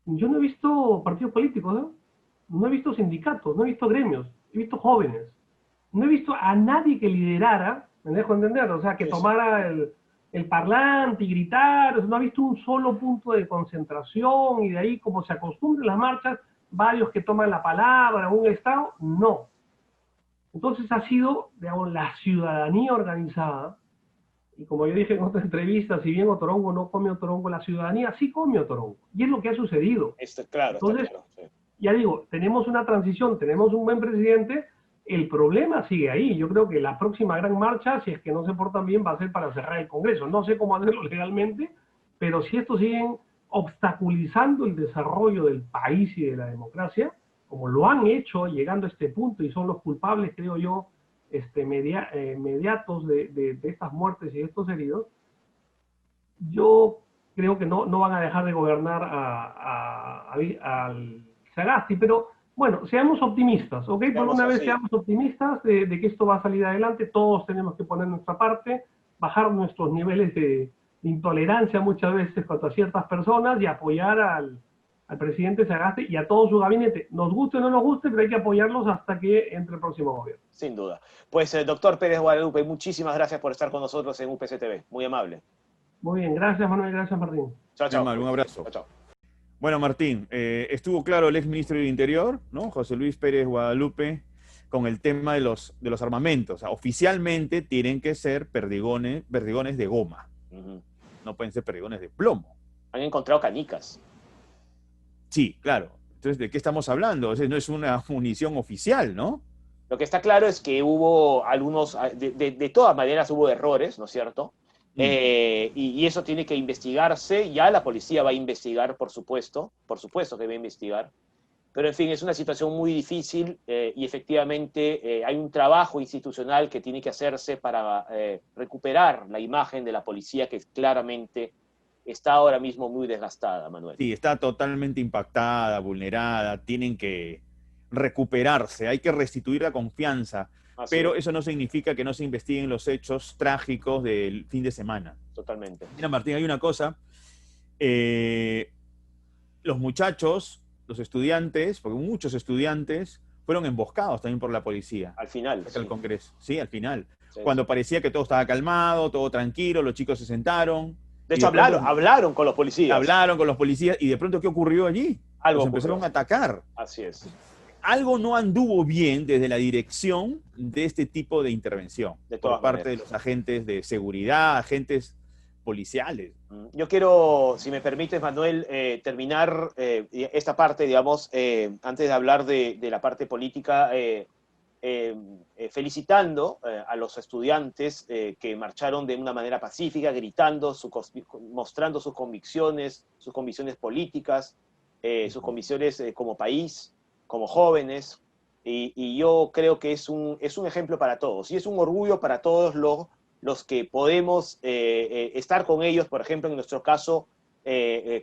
yo no he visto partidos políticos, ¿no? No he visto sindicatos, no he visto gremios, he visto jóvenes. No he visto a nadie que liderara, me dejo entender, o sea, que Sí, sí. tomara el parlante y gritar, o sea, no he visto un solo punto de concentración y de ahí, como se acostumbra en las marchas, varios que toman la palabra, un estado, no. Entonces ha sido, digamos, la ciudadanía organizada, y como yo dije en otra entrevista, si bien Otorongo no come Otorongo, la ciudadanía sí come Otorongo, y es lo que ha sucedido. Está claro, Entonces, está claro. Sí. ya digo, tenemos una transición, tenemos un buen presidente, el problema sigue ahí. Yo creo que la próxima gran marcha, si es que no se portan bien, va a ser para cerrar el Congreso. No sé cómo hacerlo legalmente, pero si estos siguen obstaculizando el desarrollo del país y de la democracia, como lo han hecho llegando a este punto y son los culpables, creo yo, mediatos de estas muertes y de estos heridos, yo creo que no van a dejar de gobernar al Sagasti, pero bueno, seamos optimistas, ¿ok? Por Digamos una vez así. seamos optimistas de que esto va a salir adelante, todos tenemos que poner nuestra parte, bajar nuestros niveles de intolerancia muchas veces contra ciertas personas y apoyar al presidente Sagasti y a todo su gabinete. Nos guste o no nos guste, pero hay que apoyarlos hasta que entre el próximo gobierno. Sin duda. Pues, doctor Pérez Guadalupe, muchísimas gracias por estar con nosotros en UPC TV. Muy amable. Muy bien, gracias Manuel, gracias Martín. Chao, Muy chao. mal, un abrazo. Chao, chao. Bueno, Martín, estuvo claro el ex ministro del Interior, ¿no? José Luis Pérez Guadalupe, con el tema de los armamentos. O sea, oficialmente tienen que ser perdigones de goma. No pueden ser perdigones de plomo. Han encontrado canicas. Sí, claro. Entonces, ¿de qué estamos hablando? O sea, no es una munición oficial, ¿no? Lo que está claro es que hubo algunos, de todas maneras hubo errores, ¿no es cierto? Y eso tiene que investigarse, ya la policía va a investigar, por supuesto que va a investigar, pero en fin, es una situación muy difícil y efectivamente hay un trabajo institucional que tiene que hacerse para recuperar la imagen de la policía que claramente está ahora mismo muy desgastada, Manuel. Sí, está totalmente impactada, vulnerada, tienen que recuperarse, hay que restituir la confianza. Así Pero es. eso no significa que no se investiguen los hechos trágicos del fin de semana. Totalmente. Mira, Martín, hay una cosa. Los muchachos, los estudiantes, porque muchos estudiantes fueron emboscados también por la policía. Al final. Al Congreso. Sí, al final. Sí, Cuando sí. parecía que todo estaba calmado, todo tranquilo, los chicos se sentaron. De hecho, hablaron con los policías. Hablaron con los policías y de pronto, ¿qué ocurrió allí? Algo los empezaron a atacar. Así es. Algo no anduvo bien desde la dirección de este tipo de intervención por parte de los agentes de seguridad, agentes policiales. Yo quiero, si me permites, Manuel, terminar esta parte, digamos, antes de hablar de la parte política, felicitando a los estudiantes que marcharon de una manera pacífica, gritando, mostrando sus convicciones políticas, sus convicciones como país, como jóvenes, y yo creo que es un ejemplo para todos, y es un orgullo para todos los que podemos estar con ellos, por ejemplo, en nuestro caso,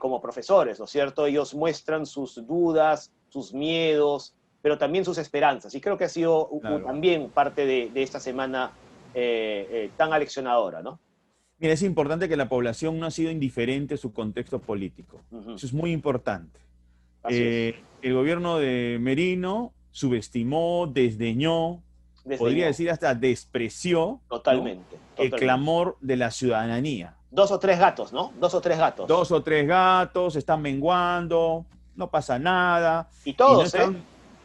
como profesores, ¿no es cierto? Ellos muestran sus dudas, sus miedos, pero también sus esperanzas, y creo que ha sido también parte de esta semana tan aleccionadora, ¿no? Mira, es importante que la población no ha sido indiferente a su contexto político. Eso es muy importante. El gobierno de Merino subestimó, desdeñó, podría decir hasta despreció totalmente, ¿no? El clamor de la ciudadanía. 2 o 3 gatos, ¿no? 2 o 3 gatos. 2 o 3 gatos, están menguando, no pasa nada. Y todos,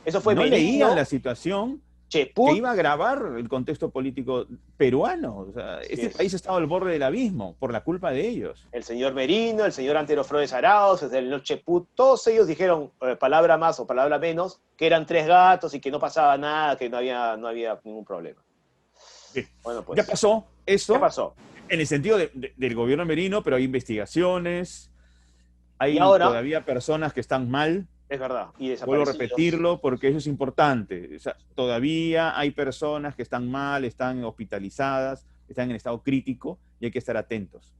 eso fue no Merino, leían la situación Cheput, que iba a agravar el contexto político peruano. O sea, este país estaba al borde del abismo por la culpa de ellos. El señor Merino, el señor Antero Flores Arauz, el señor Cheput, todos ellos dijeron palabra más o palabra menos, que eran 3 gatos y que no pasaba nada, que no había ningún problema. Sí. Bueno, pues, ya pasó eso. ¿Qué pasó? En el sentido del gobierno Merino, pero hay investigaciones, hay todavía personas que están mal. Es verdad. Y vuelvo a repetirlo porque eso es importante. O sea, todavía hay personas que están mal, están hospitalizadas, están en estado crítico y hay que estar atentos.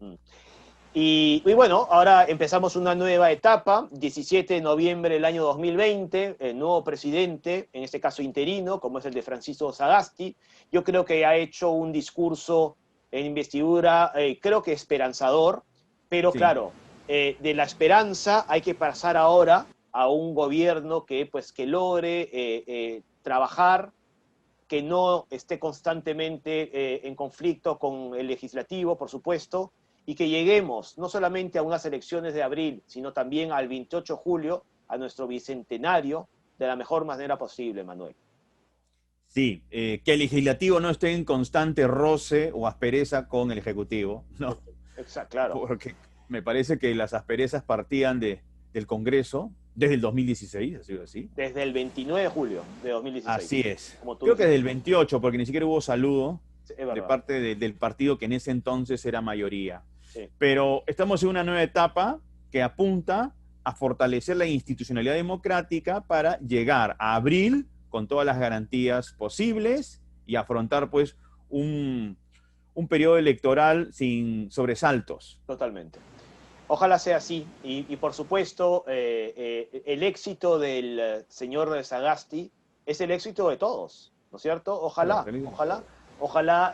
Y bueno, ahora empezamos una nueva etapa, 17 de noviembre del año 2020, el nuevo presidente, en este caso interino, como es el de Francisco Sagasti. Yo creo que ha hecho un discurso en investidura, creo que esperanzador, pero Sí. claro, de la esperanza hay que pasar ahora a un gobierno que, pues, que logre trabajar, que no esté constantemente en conflicto con el legislativo, por supuesto, y que lleguemos no solamente a unas elecciones de abril, sino también al 28 de julio, a nuestro bicentenario, de la mejor manera posible, Manuel. Sí, que el legislativo no esté en constante roce o aspereza con el ejecutivo, ¿no? Exacto, claro. Porque me parece que las asperezas partían del Congreso desde el 2016, ha sido así. Desde el 29 de julio de 2016. Así es. Como tú Creo que dices. desde el 28, porque ni siquiera hubo saludo Es de verdad. parte del partido que en ese entonces era mayoría. Sí. Pero estamos en una nueva etapa que apunta a fortalecer la institucionalidad democrática para llegar a abril con todas las garantías posibles y afrontar pues un periodo electoral sin sobresaltos. Totalmente. Ojalá sea así. Y por supuesto, el éxito del señor Sagasti es el éxito de todos, ¿no es cierto? Ojalá, Claro, ojalá, ojalá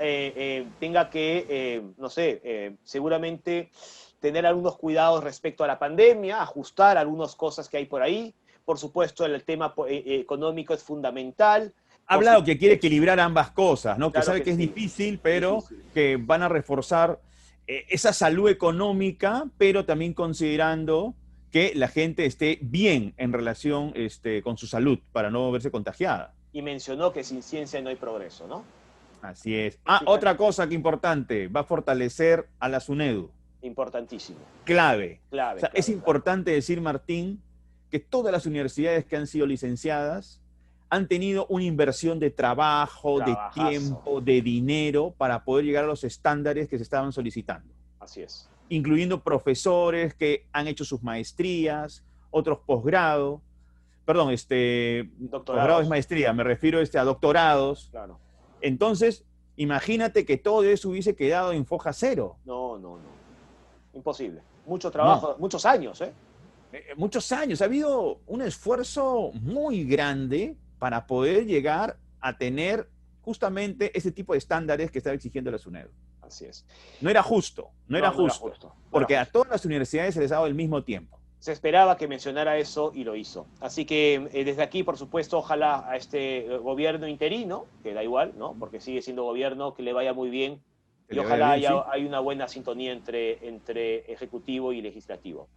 tenga que, no sé, seguramente tener algunos cuidados respecto a la pandemia, ajustar algunas cosas que hay por ahí. Por supuesto, el tema económico es fundamental. Ha hablado que quiere equilibrar ambas cosas, ¿no? Que Claro sabe que que es sí. difícil, pero Difícil. que van a reforzar esa salud económica, pero también considerando que la gente esté bien en relación con su salud para no verse contagiada. Y mencionó que sin ciencia no hay progreso, ¿no? Así es. Ah, otra cosa que importante, va a fortalecer a la SUNEDU. Importantísimo. Clave. Clave, O sea, clave, es importante decir, Martín, que todas las universidades que han sido licenciadas han tenido una inversión de trabajo, de Trabajazo. tiempo, de dinero para poder llegar a los estándares que se estaban solicitando, Así es. incluyendo profesores que han hecho sus maestrías, otros posgrado, perdón, posgrado es maestría, me refiero a doctorados. Claro. Entonces, imagínate que todo eso hubiese quedado en foja cero. No, no, no. Imposible. Mucho trabajo, No. muchos años, ¿eh? Muchos años, ha habido un esfuerzo muy grande para poder llegar a tener justamente ese tipo de estándares que estaba exigiendo la SUNEDU. Así es. No era justo, no era justo, No porque era a justo. todas las universidades se les ha dado el mismo tiempo. Se esperaba que mencionara eso y lo hizo. Así que desde aquí, por supuesto, ojalá a este gobierno interino, que da igual, ¿no? Porque sigue siendo gobierno, que le vaya muy bien. Que Y le ojalá vaya bien, haya una buena sintonía entre ejecutivo y legislativo.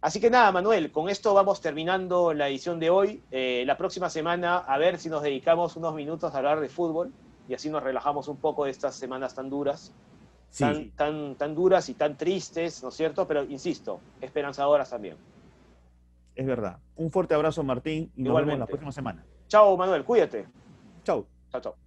Así que nada, Manuel, con esto vamos terminando la edición de hoy. La próxima semana, a ver si nos dedicamos unos minutos a hablar de fútbol y así nos relajamos un poco de estas semanas tan duras, Sí, tan duras y tan tristes, ¿no es cierto? Pero insisto, esperanzadoras también. es verdad. Un fuerte abrazo, Martín, y nos vemos la Igualmente. próxima semana. Chao, Manuel, cuídate. Chau. Chao, chao.